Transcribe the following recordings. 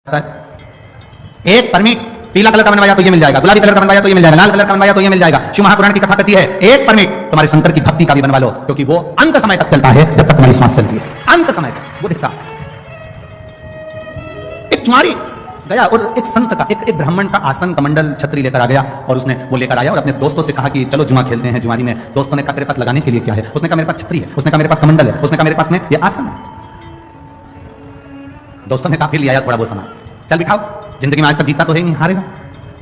एक परमिट पीला कलर का बनवाया तो ये मिल जाएगा, गुलाबी कलर का बनवाया तो ये मिल जाएगा, लाल कलर का बनवाया तो ये मिल जाएगा। शिव महापुराण की कथा कहती है एक परमिट तुम्हारे शंकर की भक्ति का भी बनवा लो, क्योंकि वो अंत समय तक चलता है जब तक तुम्हारी श्वास चलती है, अंत समय तक वो दिखता। एक चुमारी गया और एक संत का एक ब्राह्मण का आसन कमंडल छतरी लेकर आ गया और उसने वो लेकर आया और अपने दोस्तों से कहा कि चलो जुआ खेलते हैं। जुआरी में दोस्तों ने कहा तेरे पास लगाने के लिए क्या है? उसने कहा मेरे पास छतरी है। उसने कहा मेरे पास कमंडल है। उसने कहा मेरे पास में ये आसन है। दोस्तों ने कहा फिर ले आया थोड़ा बहुत सामान, चल दिखाओ, जिंदगी में आज तक जीता तो है नहीं, हारेगा।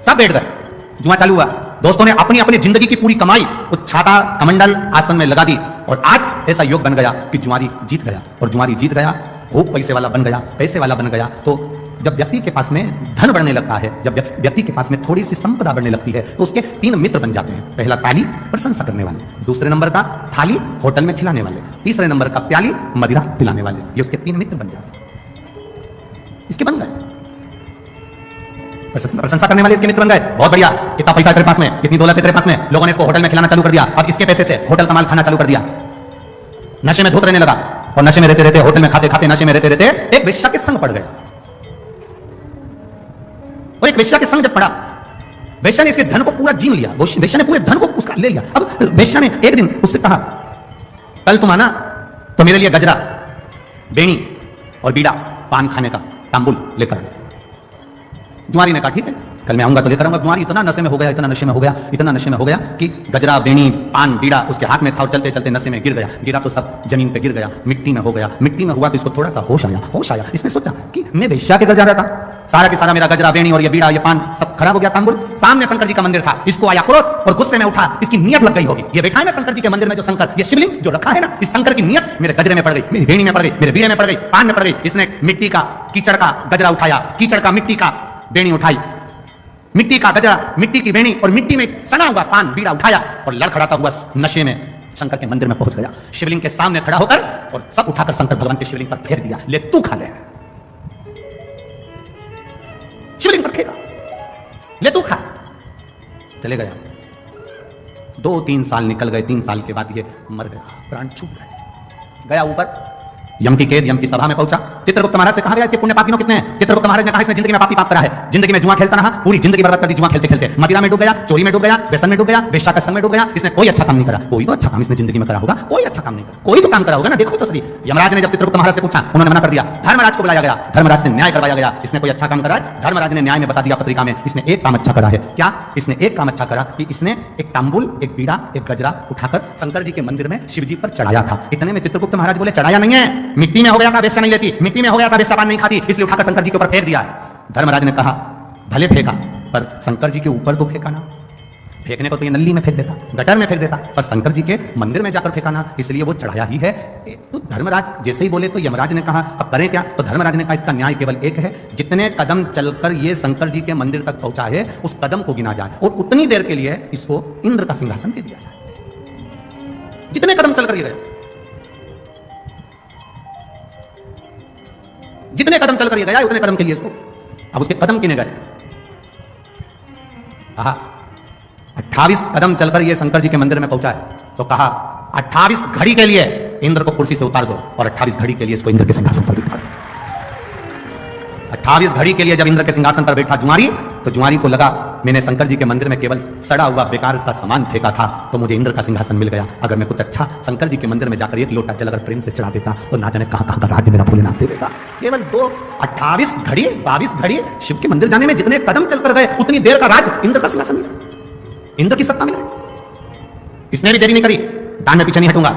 सब बैठ गए, जुआ चालू हुआ। दोस्तों ने अपनी अपनी जिंदगी की पूरी कमाई उस छाता कमंडल आसन में लगा दी और आज ऐसा योग बन गया कि जुआरी जीत गया। और जुआरी जीत गया, खूब पैसे वाला बन गया, पैसे वाला बन गया। तो जब व्यक्ति के पास में धन बढ़ने लगता है, जब व्यक्ति के पास में थोड़ी सी संपदा बढ़ने लगती है, तो उसके 3 मित्र बन जाते हैं। पहला ताली, प्रशंसा करने वाले, दूसरे नंबर का थाली, होटल में खिलाने वाले, तीसरे नंबर का प्याली, मदिरा पिलाने वाले। ये उसके 3 मित्र बन जाते हैं। इसके बन गए, प्रशंसा करने वाले इसके मित्र बन गए। बहुत बढ़िया, कितना पैसा तेरे पास में, कितनी दौलत है तेरे पास में, लोगों ने इसको होटल में खिलाना चालू कर दिया। अब इसके पैसे से होटल का माल खाना चालू कर दिया। नशे में धुत रहने लगा और नशे में रहते रहते, होटल में खाते खाते, नशे में रहते रहते एक वेश्या के संग पड़ गया। और एक वेश्या के संग जब पड़ा, वेश्या ने इसके धन को पूरा जीन लिया, वेश्या ने पूरे धन को उसका ले लिया। अब वेश्या ने एक दिन उससे कहा कल तुम आना तो मेरे लिए गजरा, बेणी और बीड़ा, पान खाने का तांबुल लेकर। जुआरी ने कहा ठीक है, कल मैं आऊंगा तो लेकर आऊंगा। जुआरी इतना नशे में हो गया, इतना नशे में हो गया, इतना नशे में हो गया कि गजरा, बेणी, पान, बीड़ा उसके हाथ में था और चलते चलते नशे में गिर गया। गिरा तो सब जमीन पे गिर गया, मिट्टी में हो गया। मिट्टी में हुआ तो इसको थोड़ा सा होश आया। इसने सोचा कि मैं वेश्या के घर जा रहा था, सारा के सारा मेरा गजरा, बेणी और ये बीड़ा, ये पान सब खराब हो गया, तांबुल। सामने शंकर जी का मंदिर था, इसको आया क्रोध और गुस्से में उठा। इसकी नियत लग गई होगी, ये बैठा है ना शंकर जी के मंदिर में, जो शंकर ये शिवलिंग जो रखा है ना, इस शंकर की नियत मेरे गजरे में पड़ गई, मेरी बेणी में पड़ गई, मेरे बीड़े में पड़ गई, पान में पड़ गई। इसने मिट्टी का कीचड़ का गजरा उठाया, कीचड़ का मिट्टी का बेणी उठाई, मिट्टी का गजरा, मिट्टी की बेणी और मिट्टी में सना हुआ पान, बीड़ा उठाया और लड़खड़ाता हुआ नशे में शंकर के मंदिर में पहुंच गया। शिवलिंग के सामने खड़ा होकर और सब उठाकर शंकर भगवान के शिवलिंग पर फेंक दिया। ले तू खा ले, शिवलिंग पर फेंका, ले तू खा। चले गया। 2-3 साल निकल गए। 3 साल के बाद ये मर गया, प्राण छूट गए। गया ऊपर, यम की कैद, यम की सभा में पहुंचा। चित्रगुप्त महाराज से कहा गया इसके पुण्य पापियों कितने हैं? चित्रगुप्त महाराज ने कहा इसने जिंदगी में पापी पाप करा है, जिंदगी में जुआ खेलता रहा, पूरी जिंदगी बर्बाद कर दी जुआ खेलते खेलते। मदिरा में डूब गया, चोरी में डूब गया, व्यसन में डूब गया, वेश्या के संग में डूब गया। इसने कोई अच्छा काम नहीं करा। कोई तो अच्छा काम इसने जिंदगी में करा होगा, कोई अच्छा काम नहीं करा, कोई तो काम करा होगा ना, देखो तो सही। यमराज ने जब चित्रगुप्त महाराज से पूछा, उन्होंने मना कर दिया। धर्मराज को बुलाया गया, धर्मराज से न्याय करवाया गया। इसने कोई अच्छा काम करा है? धर्मराज ने न्याय में बता दिया पत्रिका में, इसने एक काम अच्छा करा है। क्या? इसने एक काम अच्छा करा कि इसने एक तांबुल, एक बीड़ा, एक गजरा उठाकर शंकर जी के मंदिर में शिवजी पर चढ़ाया था। इतने में चित्रगुप्त महाराज बोले चढ़ाया नहीं है, मिट्टी में हो गया था, वेश्या नहीं लेती, मिट्टी में हो गया था, वेश्या पान नहीं खाती, इसलिए उठाकर शंकर जी के ऊपर फेंक दिया। धर्मराज ने कहा भले फेंका, पर शंकर जी के ऊपर तो फेंका ना। फेंकने को तो ये नल्ली में फेंक देता, गटर में फेंक देता, पर शंकर जी के मंदिर में जाकर फेंका ना, इसलिए वो चढ़ाया ही है। तो धर्मराज जैसे ही बोले तो यमराज ने कहा अब करें क्या? तो धर्मराज ने कहा इसका न्याय केवल एक है, जितने कदम चलकर ये शंकर जी के मंदिर तक पहुंचा है उस कदम को गिना जाए और उतनी देर के लिए इसको इंद्र का सिंहासन दे दिया जाए। जितने कदम चलकर ये गया, जितने कदम चलकर ये गया उतने कदम के लिए इसको, अब उसके कदम किने गए? 28 कदम चलकर ये शंकर जी के मंदिर में पहुंचा है, तो कहा 28 घड़ी के लिए इंद्र को कुर्सी से उतार दो और 28 घड़ी के लिए इसको इंद्र के सिंहासन पर बिठा दो। 28 घड़ी के लिए जब इंद्र के सिंहासन पर बैठा जुआरी, तो जुआरी को लगा मैंने शंकर जी के मंदिर में केवल सड़ा हुआ बेकार सा सामान फेंका था, तो मुझे इंद्र का सिंहासन मिल गया। अगर मैं कुछ अच्छा शंकर जी के मंदिर में जाकर एक लोटा जल अगर प्रेम से चढ़ा देता तो ना जाने कहां कहां का राज्य मेरा भोलेनाथ दे देता। केवल 28 घड़ी, 22 घड़ी शिव के मंदिर जाने में जितने कदम चलकर गए उतनी देर का राज इंद्र का सिंहासन मिला, इंद्र की सत्ता मिली। इसने भी देरी नहीं करी, दान में पीछे नहीं हटूंगा।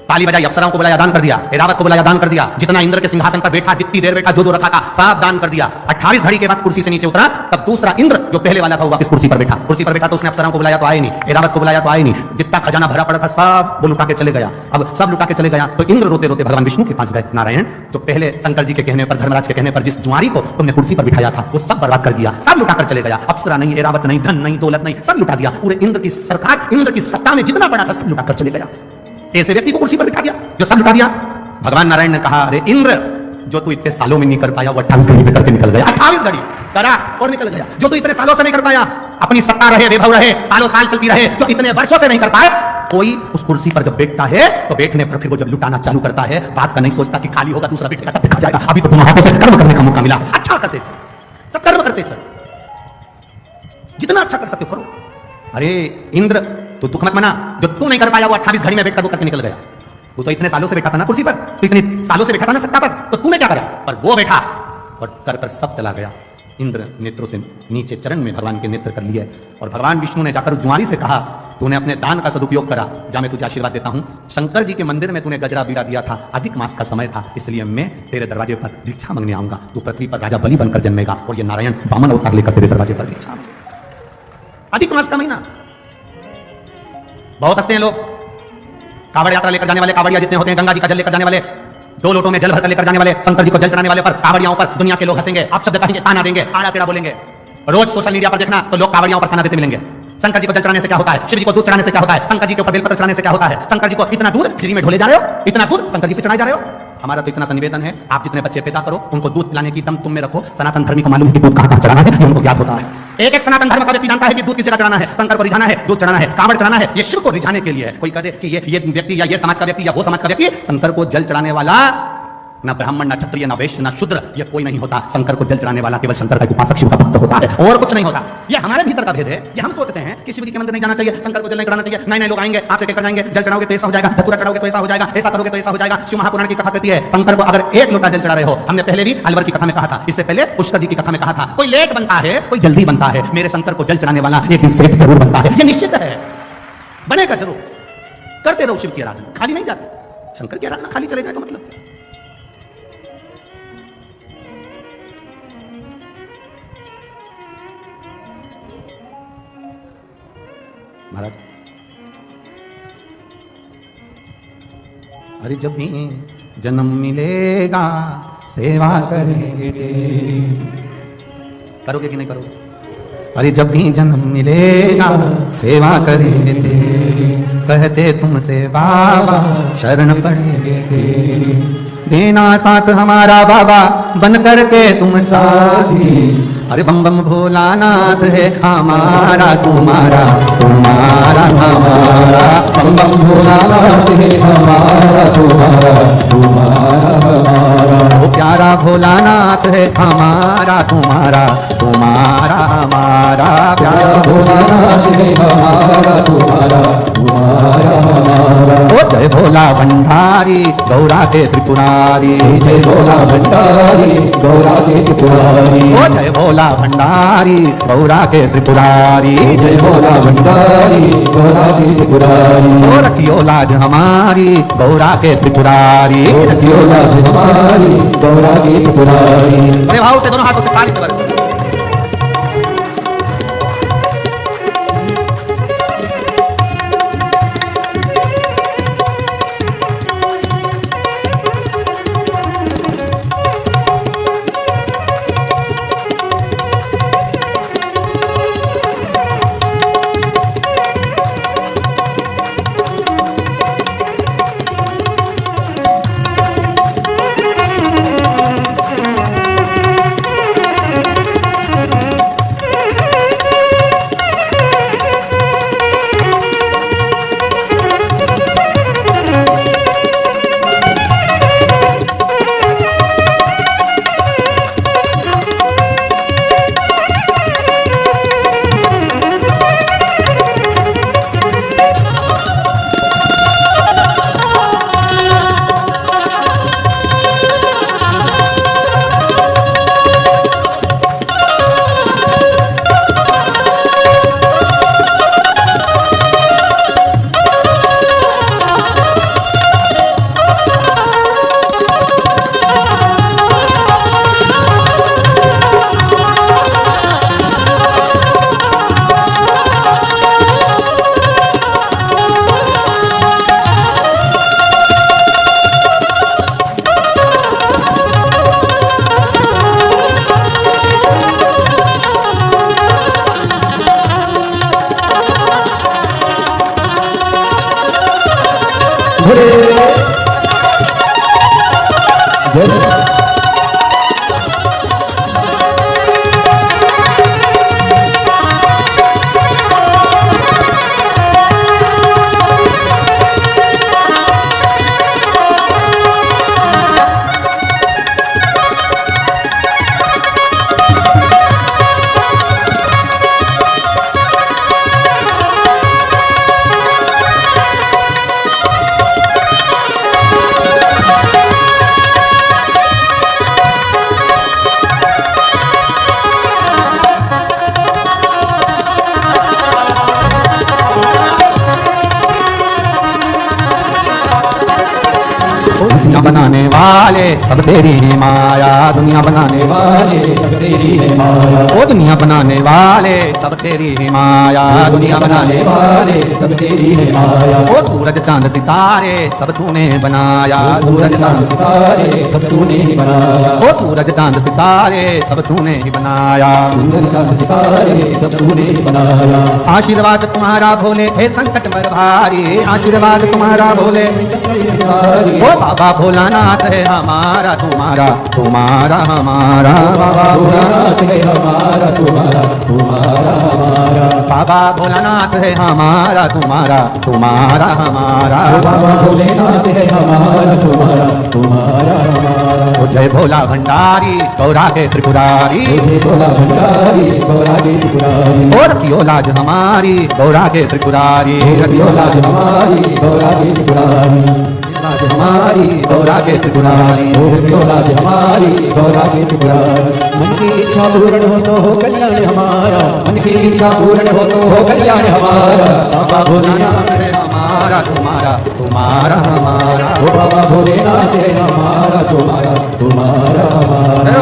ताली बजाई, अप्सराओं को बुलाया, दान कर दिया, एरावत को बुलाया, दान कर दिया। जितना इंद्र के सिंहासन पर बैठा, जितनी देर बैठा, जो रखा था सब दान कर दिया। 28 घड़ी के बाद कुर्सी से नीचे उतरा, तब दूसरा इंद्र जो पहले वाला था वो वापस कुर्सी पर बैठा। कुर्सी पर बैठा तो उसने अप्सराओं को बुलाया तो आए नहीं, एरावत को बुलाया तो आए नहीं। जितना खजाना भरा पड़ा था सब वो लुटा के चले गया। अब सब लुटा के चले गया तो इंद्र रोते रोते भगवान विष्णु के पास गए। नारायण, जो पहले शंकर जी के कहने पर, धर्मराज के कहने पर जिस जुआरी को तुमने कुर्सी पर बिठाया था वो सब बर्बाद कर दिया, सब लुटा कर चले गया। अप्सरा नहीं, एरावत नहीं, धन नहीं, दौलत नहीं, सब लुटा दिया। पूरे इंद्र की सरकार, इंद्र की सत्ता में जितना बड़ा था सब लुटा कर चले गया। ऐसे व्यक्ति को कुर्सी पर बिठा दिया जो सब लुटा दिया। भगवान नारायण ने कहा अरे इंद्र, जो तू इतने सालों में नहीं कर पाया वो 28 घड़ी में करके निकल गया। 28 घड़ी करा और निकल गया। जो तू इतने सालों से नहीं कर पाया, अपनी सत्ता रहे, वैभव रहे, सालों साल चलती रहे, जो इतने वर्षों से नहीं कर पाए, कोई उस कुर्सी पर जब बैठता है तो बैठने पर फिर वो जब लुटाना चालू करता है, बात का नहीं सोचता कि खाली होगा दूसरा बैठेगा तब खा जाएगा। अभी तो तुम हाथों से कर्म करने का मौका मिला, अच्छा करते चल, सब कर्म करते चल, जितना अच्छा कर सकते हो करो। अरे इंद्र, तो दुख मत मना, जो तू नहीं कर पाया वो 28 घड़ी में बैठकर वो करके निकल गया। तू तो इतने सालों से बैठा था ना कुर्सी पर, तो इतने सालों से बैठा था ना सत्ता पर, तो तूने क्या करा? पर वो बैठा और कर कर सब चला गया। इंद्र नेत्रों से नीचे चरण में भगवान के नेत्र कर लिए और भगवान विष्णु ने जाकर जुआरी से कहा, तूने अपने दान का सदुपयोग करा, जा मैं तुझे आशीर्वाद देता हूं। शंकर जी के मंदिर में तूने गजरा बीड़ा दिया था, अधिक मास का समय था, इसलिए मैं तेरे दरवाजे पर भिक्षा मांगने आऊंगा। तू पृथ्वी पर राजा बलि बनकर जन्मेगा और ये नारायण वामन अवतार लेकर तेरे दरवाजे पर भिक्षा मांगेगा। अधिक मास का महीना। बहुत हंसते हैं लोग, कावड़ यात्रा लेकर जाने वाले कावड़िया जितने होते हैं, गंगा जी का जल लेकर जाने वाले, 2 लोटों में जल भरकर लेकर जाने वाले, शंकर जी को जल चढ़ाने वाले पर, कावड़ियाओं पर दुनिया के लोग हंसेंगे, आप शब्द कहेंगे, ताना देंगे, आड़ा टेढ़ा बोलेंगे। रोज सोशल मीडिया पर देखना तो लोग कावड़ियाओं पर ताना देते मिलेंगे। शंकर जी को जल चढ़ाने से क्या होता है, शिव जी को दूध चढ़ाने से क्या होता है, शंकर जी के ऊपर बेलपत्र चढ़ाने से क्या होता है, शंकर जी को इतना दूध फ्री में ढोले जा रहे हो, इतना दूध शंकर जी पे चढ़ाए जा रहे हो। हमारा तो इतना सा निवेदन है, आप जितने बच्चे पैदा करो उनको दूध पिलाने की दम तुम में रखो। सनातन धर्मी को मालूम है कि दूध कहां चढ़ाना है, ये उनको ज्ञात होता है। एक सनातन धर्म का व्यक्ति जानता है कि दूध किस जगह चढ़ाना है, शंकर को रिझाना है, दूध चढ़ाना है, कांवड़ चढ़ाना है, ये शिव को रिझाने के लिए है। कोई कहते कि ये व्यक्ति या ये समाज का व्यक्ति या वो समाज का व्यक्ति, शंकर को जल चढ़ाने वाला ना ब्राह्मण, ना क्षत्रिय, ना वैश्य, ना शूद्र, ये कोई नहीं होता। शंकर को जल चढ़ाने वाला केवल शंकर का उपासक शिव का भक्त होता है, और कुछ नहीं होता। ये हमारे भीतर का भेद है। ये हम सोचते हैं कि शिव जी के मंदिर नहीं जाना चाहिए, शंकर को जल नहीं चढ़ाना चाहिए, नए नए लोग आएंगे, आपसे कहकर जाएंगे, जल चढ़ाओगे तो ऐसा हो जाएगा, धतूरा चढ़ाओगे तो ऐसा हो जाएगा, ऐसा करोगे तो ऐसा हो जाएगा। शिव महापुराण की कथा कहती है शंकर को अगर 1 लोटा जल चढ़ा रहे हो, हमने पहले भी अलवर की कथा में कहा था, इससे पहले पुष्कर जी की कथा में कहा था, कोई लेट बनता है कोई जल्दी बनता है, मेरे शंकर को जल चढ़ाने वाला एक दिन सेठ जरूर बनता है, ये निश्चित है, बनेगा जरूर। करते रहो शिव की आराधना, खाली नहीं जाते। शंकर की आराधना खाली चले जाए तो मतलब महाराज, अरे जब भी जन्म मिलेगा सेवा करेंगे, करोगे कि नहीं करोगे? अरे जब भी जन्म मिलेगा सेवा करेंगे तेरी, कहते तुमसे बाबा शरण पड़ेंगे तेरी, देना साथ हमारा बाबा बन करके तुम साथी। अरे बम बम भोलानाथ है हमारा तुम्हारा, तुम्हारा हमारा, बम बम भोलानाथ है हमारा तुम्हारा, तुम्हारा हमारा, वो प्यारा भोलानाथ है हमारा तुम्हारा, तुम्हारा हमारा, प्यारा भोलानाथ है हमारा तुम्हारा, तुम्हारा हमारा। ओ जय भोला भंडारी गौरा के त्रिपुरारी, जय भोला भंडारी गौरा के त्रिपुरारी, ओ जय भोला भंडारी गौरा के त्रिपुरारी, जय भोला भंडारी गौरा के त्रिपुरारी, ओ रखियो लाज हमारी गौरा के त्रिपुरारी, रखियो लाज हमारी गौरा के त्रिपुरारी। अरे भाव से दोनों हाथों से ताली से भर। बनाने वाले सब तेरी ही माया, दुनिया बनाने वाले सब तेरी है माया, ओ दुनिया बनाने वाले सब तेरी ही माया, दुनिया बनाने वाले सब तेरी है माया, ओ सूरज चांद सितारे सब तूने बनाया, सूरज चांद सितारे सब तूने ही बनाया, ओ सूरज चांद सितारे सब तूने ही बनाया, सूरज चांद सितारे सब तूने ही बनाया। आशीर्वाद तुम्हारा भोले हे संकट मर भारी, आशीर्वाद तुम्हारा भोले ओ बाबा भोलानाथ है हमारा तुम्हारा, तुम्हारा हमारा, बाबा भोलानाथ है हमारा तुम्हारा, तुम्हारा हमारा, बाबा भोलानाथ है हमारा तुम्हारा, तुम्हारा हमारा, बाबा भोलेनाथ है हमारा तुम्हारा, तुम्हारा हमारा। ओ जय भोला भंडारी गौरा के त्रिपुरारी, जय भोला भंडारी गौरा के त्रिपुरारी, ओ रखियो लाज हमारी गौरा के त्रिपुरारी, रखियो लाज हमारी गौरा के त्रिपुरारी, लाज हमारी गौरा के त्रिपुरारी, रखियो लाज हमारी गौरा के त्रिपुरारी। मन की इच्छा पूर्ण हो तो हो कल्याण हमारा, मन की इच्छा पूर्ण हो तो हो कल्याण हमारा, बाबा भोलानाथ है हमारा तुम्हारा, तुम्हारा हमारा, ओ बाबा भोलेनाथ है हमारा तुम्हारा, तुम्हारा हमारा।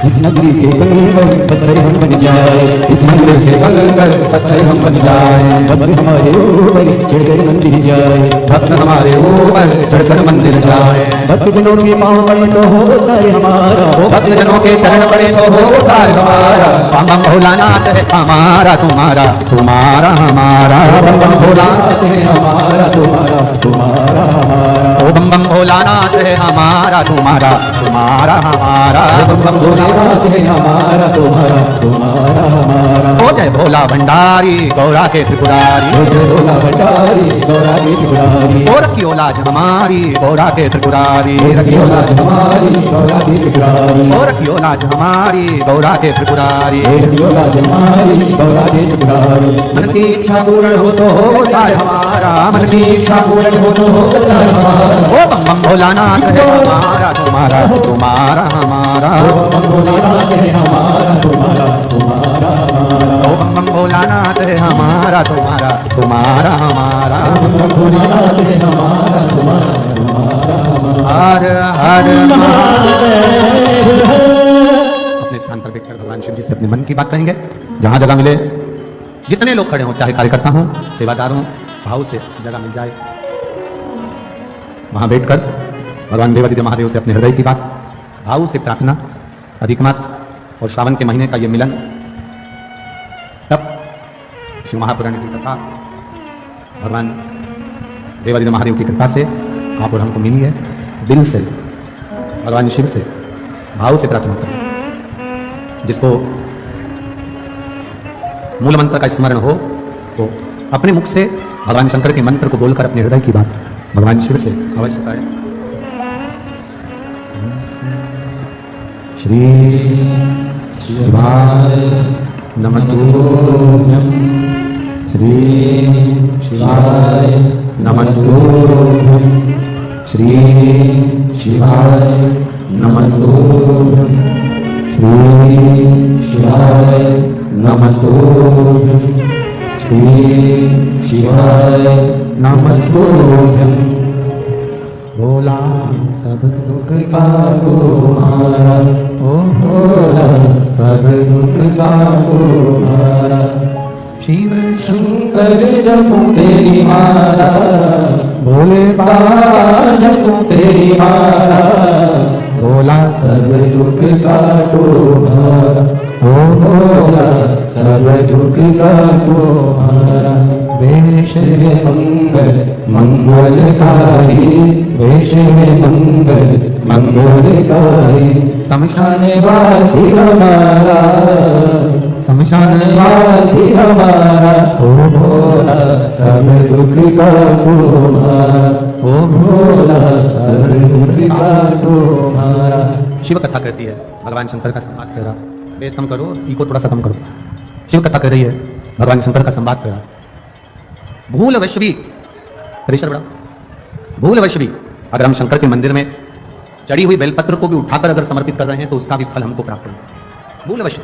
इस नगरी के कंगन पत्थर हम बन जाए, इस नगरी के कंगन पत्थर हम बन जाए, भक्त हमारे ऊपर चढ़कर मंदिर जाए, भक्त हमारे ऊपर चढ़कर मंदिर जाए, भक्त जनों के पाँव पड़े तो हो उद्धार हमारा, ओ भक्त जनों के चरण पड़े तो हो उद्धार हमारा, बम बम भोलानाथ है हमारा तुम्हारा, तुम्हारा हमारा, बम बम भोलानाथ है हमारा तुम्हारा, तुम्हारा हमारा, ओ बम बम भोलानाथ है हमारा तुम्हारा, तुम्हारा हमारा, बम बम भोलानाथ है हमारा तुम्हारा, तुम्हारा हमारा। ओ जय भोला भंडारी गौरा के त्रिपुरारी, जय भोला भंडारी गौरा के त्रिपुरारी, ओ रखियो लाज हमारी गौरा के त्रिपुरारी, रखियो लाज हमारी गौरा के त्रिपुरारी, ओ रखियो लाज हमारी गौरा के त्रिपुरारी, रखियो लाज हमारी गौरा के त्रिपुरारी। मन की इच्छा पूर्ण हो तो होता है हमारा, मन की इच्छा पूर्ण हो तो होता है हमारा, ओ बम बम भोलानाथ है हमारा तुम्हारा, तुम्हारा हमारा, बम भोलानाथ है हमारा तुम्हारा, तुम्हारा हमारा, ओ बम बम भोलानाथ है हमारा तुम्हारा, तुम्हारा हमारा, बम भोलानाथ है हमारा तुम्हारा, तुम्हारा हमारा। हर हर महादेव। अपने स्थान पर बैठकर भगवान शिव जी से अपने मन की बात कहेंगे, जहां जगह मिले, जितने लोग खड़े हों, चाहे कार्यकर्ता हों, सेवादार हों, भाव से जगह मिल जाए, वहां बैठकर भगवान देवादिदेव महादेव से अपने हृदय की बात भाव से प्रार्थना। अधिक मास और श्रावण के महीने का ये मिलन, तब शिव महापुराण की कथा भगवान देवादिदेव महादेव की कृपा से आप और हमको मिली है। दिल से भगवान शिव से भाव से प्रार्थना करें। जिसको मूल मंत्र का स्मरण हो तो अपने मुख से भगवान शंकर के मंत्र को बोलकर अपने हृदय की बात भगवान शिव से अवश्य करें। श्री शिवाय नमस्तुभ्यं, श्री शिवाय नमस्तुभ्यं, श्री शिवाय नमस्तुभ्यं, श्री शिवाय नमस्तुभ्यं, श्री शिवाय नमस्तुभ्यं। भोला सब दुख का मारा, ओ भोला सब दुख का मारा, शिव शंकर जपू तेरी माला, भोले बाबा जपू तेरी माला, भोला सब दुख का मारा, ओ भोला सब दुख का मारा। वेश है मंगल मंगलकारी, वेश है मंगल मंगलकारी, शमशान वासी हमारा, शमशान वासी हमारा, ओ भोला सब दुख का मारा, ओ भोला सब दुख का मारा। शिव कथा कहती है, भगवान शंकर का संवाद कह रहा, बेस कम करो, इको थोड़ा सा कम करो। शिव कथा कह रही है, भगवान शंकर का संवाद कह रहा। भूलवश भी परिसर बड़ा, भूलवश भी अगर हम शंकर के मंदिर में चढ़ी हुई बेलपत्र को भी उठाकर अगर समर्पित कर रहे हैं तो उसका भी फल हमको प्राप्त होगा। भूलवश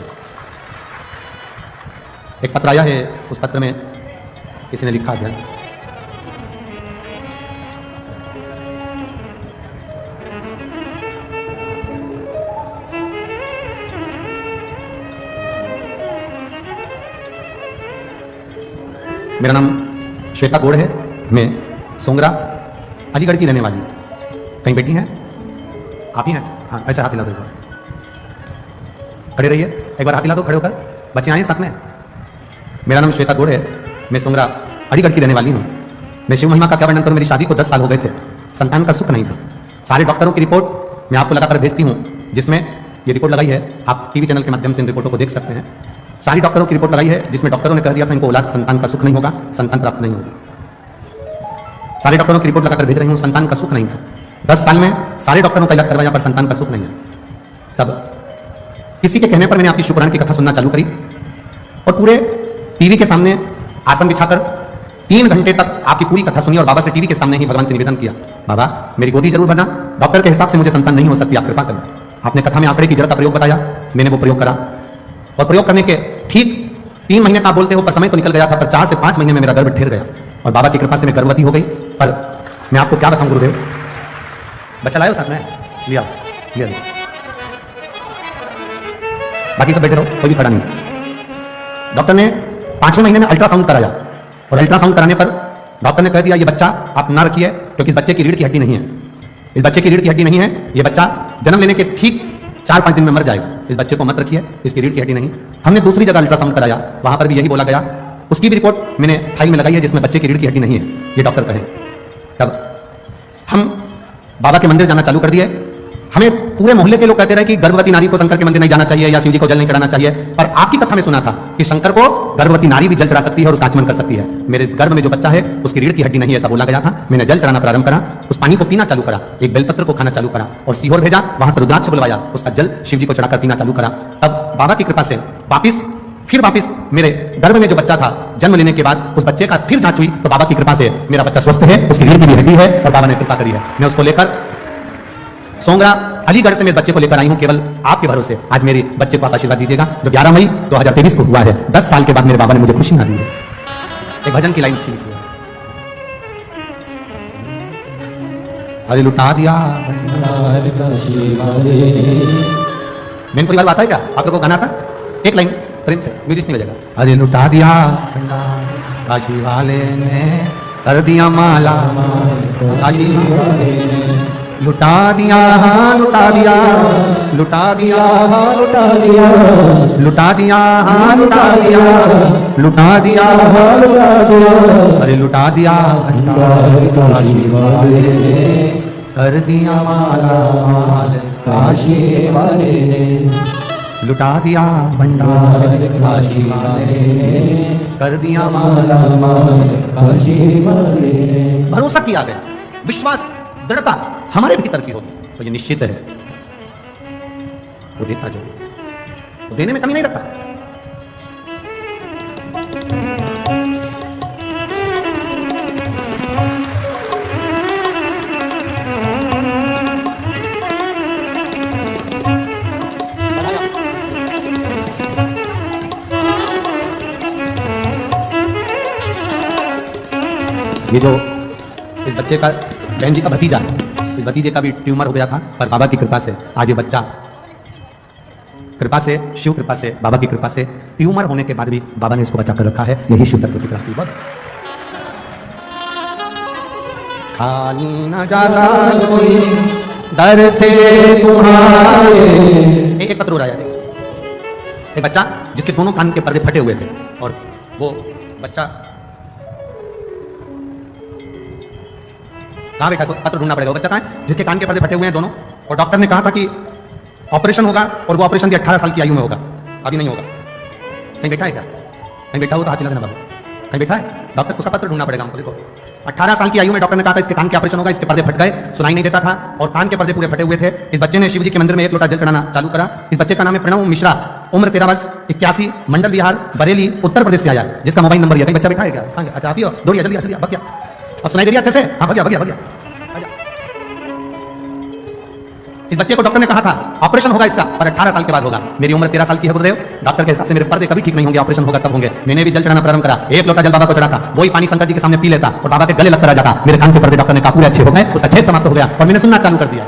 एक पत्र आया है, उस पत्र में किसी ने लिखा है, मेरा नाम श्वेता गौड़ है, मैं सोंगरा अलीगढ़ की रहने वाली हूँ। कहीं बैठी हैं आप ही हैं? हाँ, ऐसे हाथ हिला दो एक बार, खड़े रहिए, एक बार हाथ हिला दो खड़े होकर, बच्चे आए साथ में। मेरा नाम श्वेता गौड़ है, मैं सोंगरा अलीगढ़ की रहने वाली हूँ। मैं शिव महिमा का क्या वर्णन करूँ, मेरी शादी को 10 साल हो गए थे, संतान का सुख नहीं था। सारे डॉक्टरों की रिपोर्ट मैं आपको लगातार भेजती हूँ, जिसमें ये रिपोर्ट लगाई है, आप टीवी चैनल के माध्यम से इन रिपोर्टों को देख सकते हैं। सारी डॉक्टरों की रिपोर्ट लगाई है, जिसमें डॉक्टरों ने कह दिया था इनको औलाद संतान का सुख नहीं होगा, संतान प्राप्त नहीं होगा। सारे डॉक्टरों की रिपोर्ट लगाकर भेज रही हूँ, संतान का सुख नहीं था। 10 साल में सारे डॉक्टरों का इलाज करवाया पर संतान का सुख नहीं है। तब किसी के कहने पर मैंने आपकी शिवपुराण की कथा सुनना चालू करी और पूरे टीवी के सामने आसन बिछाकर 3 घंटे तक आपकी पूरी कथा सुनी और बाबा से टीवी के सामने ही भगवान से निवेदन किया, बाबा मेरी गोदी जरूर भरना, डॉक्टर के हिसाब से मुझे संतान नहीं हो सकती, आप कृपा करना। आपने कथा में आंकड़े की जड़ का प्रयोग बताया, मैंने वो प्रयोग करा और प्रयोग करने के ठीक 3 महीने का बोलते हो पर समय तो निकल गया था, पर 4 से 5 महीने में मेरा गर्भ ठहर गया और बाबा की कृपा से मैं गर्भवती हो गई। पर मैं आपको क्या बताऊं गुरुदेव, बच्चा लाओ साथ में, लिया लिया लिया, बाकी सब बैठे रहो, कोई भी खड़ा नहीं। डॉक्टर ने 5वें महीने में अल्ट्रासाउंड कराया और अल्ट्रासाउंड कराने पर डॉक्टर ने कह दिया ये बच्चा आप ना रखिए, क्योंकि इस बच्चे की रीढ़ की हड्डी नहीं है, इस बच्चे की रीढ़ की हड्डी नहीं है, ये बच्चा जन्म लेने के ठीक 4-5 दिन में मर जाएगा, इस बच्चे को मत रखिए, इसकी रीढ़ की हड्डी नहीं। हमने दूसरी जगह अल्ट्रासाउंड कराया, वहां पर भी यही बोला गया, उसकी भी रिपोर्ट मैंने फाइल में लगाई है, जिसमें बच्चे की रीढ़ की हड्डी नहीं है, ये डॉक्टर कहें। तब हम बाबा के मंदिर जाना चालू कर दिए। हमें पूरे मोहल्ले के लोग कहते रहे कि गर्भवती नारी को शंकर के मंदिर नहीं जाना चाहिए या शिव जी को जल नहीं चढ़ाना चाहिए, पर आपकी कथा में सुना था कि शंकर को गर्भवती नारी भी जल चढ़ा सकती है और उसका आचमन कर सकती है। मेरे गर्भ में जो बच्चा है उसकी रीढ़ की हड्डी नहीं है, ऐसा बोला गया था। मैंने जल चढ़ाना प्रारंभ करा, उस पानी को पीना चालू करा, एक बेलपत्र को खाना चालू करा और सीहोर भेजा, वहां से रुद्राक्ष बुलवाया, उसका जल शिव जी को चढ़ाकर पीना चालू करा। तब बाबा की कृपा से वापिस मेरे गर्भ में जो बच्चा था, जन्म लेने के बाद उस बच्चे का फिर जांच हुई तो बाबा की कृपा से मेरा बच्चा स्वस्थ है, उसकी रीढ़ की भी हड्डी है और बाबा ने कृपा करी है। मैं उसको लेकर सोंगरा अलीगढ़ से मैं इस बच्चे को लेकर आई हूं, केवल आपके भरोसे। आज मेरे बच्चे को आप आशीर्वाद दीजिएगा, जो 11 मई 2023 को हुआ है। 10 साल के बाद मेरे बाबा ने मुझे खुशी ना दी है। एक भजन की लाइन अच्छी लिखी है, अरे लुटा दिया मेन परिवार आता है क्या आप लोगों को गाना था? एक लाइन प्रेम से, म्यूजिक नहीं बजेगा। अरे लुटा दिया काशी वाले ने, कर दिया माला काशी वाले ने, लुटा दिया हाँ लुटा दिया, लुटा दिया हाँ लुटा दिया, लुटा दिया हाँ लुटा दिया, लुटा दिया हाँ लुटा दिया, अरे लुटा दिया भंडार काशी वाले ने, कर दिया माला माल काशी वाले ने, लुटा दिया भंडार काशी वाले ने, कर दिया माला माल काशी वाले ने। भरोसा किया गया, विश्वास दृढ़ता हमारे भीतर की होगी तो ये निश्चित है वो देता जरूर, वो देने में कमी नहीं रखता। ये जो इस बच्चे का बहन जी का भतीजा, इस भतीजे का भी ट्यूमर हो गया था, पर बाबा की कृपा से आज ये बच्चा, कृपा से, शिव कृपा से, बाबा की कृपा से, ट्यूमर होने के बाद भी बाबा ने इसको बचा कर रखा है। यही शिव तत्व की प्राप्ति बात। खाली न जाता कोई दर से तुम्हारे। एक पत्र हो रहा है, एक बच्चा जिसके दोनों कान के पर्दे फटे हुए थे और वो बच्चा कहाँ बैठा, पत्र ढूंढना पड़ेगा। वो बच्चा कहाँ है जिसके कान के पर्दे फटे हुए हैं दोनों, और डॉक्टर ने कहा था कि ऑपरेशन होगा और वो ऑपरेशन भी 18 साल की आयु में होगा, अभी नहीं होगा। कहीं बैठा है क्या? कहीं बैठा हो तो हाथ हिला देना बाबू, कहीं बैठा है? डॉक्टर उसका पत्र ढूंढना पड़ेगा हमको। देखो 18 साल की आयु में डॉक्टर ने कहा था इसके कान के ऑपरेशन होगा, इसके पर्दे फट गए, सुनाई नहीं देता था और कान के पर्दे पूरे फटे हुए थे। इस बच्चे ने शिव जी के मंदिर में 1 लोटा जल चढ़ाना चालू करा। इस बच्चे का नाम है प्रणव मिश्रा, उम्र 13 वर्ष, 81, मंडल बिहार, बरेली, उत्तर प्रदेश से आया है, जिसका मोबाइल नंबर है। कहीं बच्चा बैठा है क्या? अच्छा आप ही हो, दौड़िए जल्दी जल्दी, भग गया। अब सुनाई दे रही है अच्छे से? हाँ भग गया भग गया भग गया। इस बच्चे को डॉक्टर ने कहा था ऑपरेशन होगा इसका, पर 18 साल के बाद होगा। मेरी उम्र 13 साल की है गुरुदेव, डॉक्टर के हिसाब से मेरे पर्दे कभी ठीक नहीं होंगे, ऑपरेशन होगा तब होंगे। मैंने भी जल चढ़ाना प्रारंभ करा, 1 लोटा जल बाबा को चढ़ाता, वही पानी शंकर जी के सामने पी लेता और बाबा के गले लगता रह जाता। मेरे कान के पर्दे डॉक्टर ने कहा पूरे अच्छे हो गए, उसका छेद समाप्त हो गया और मैंने सुनना चालू कर दिया।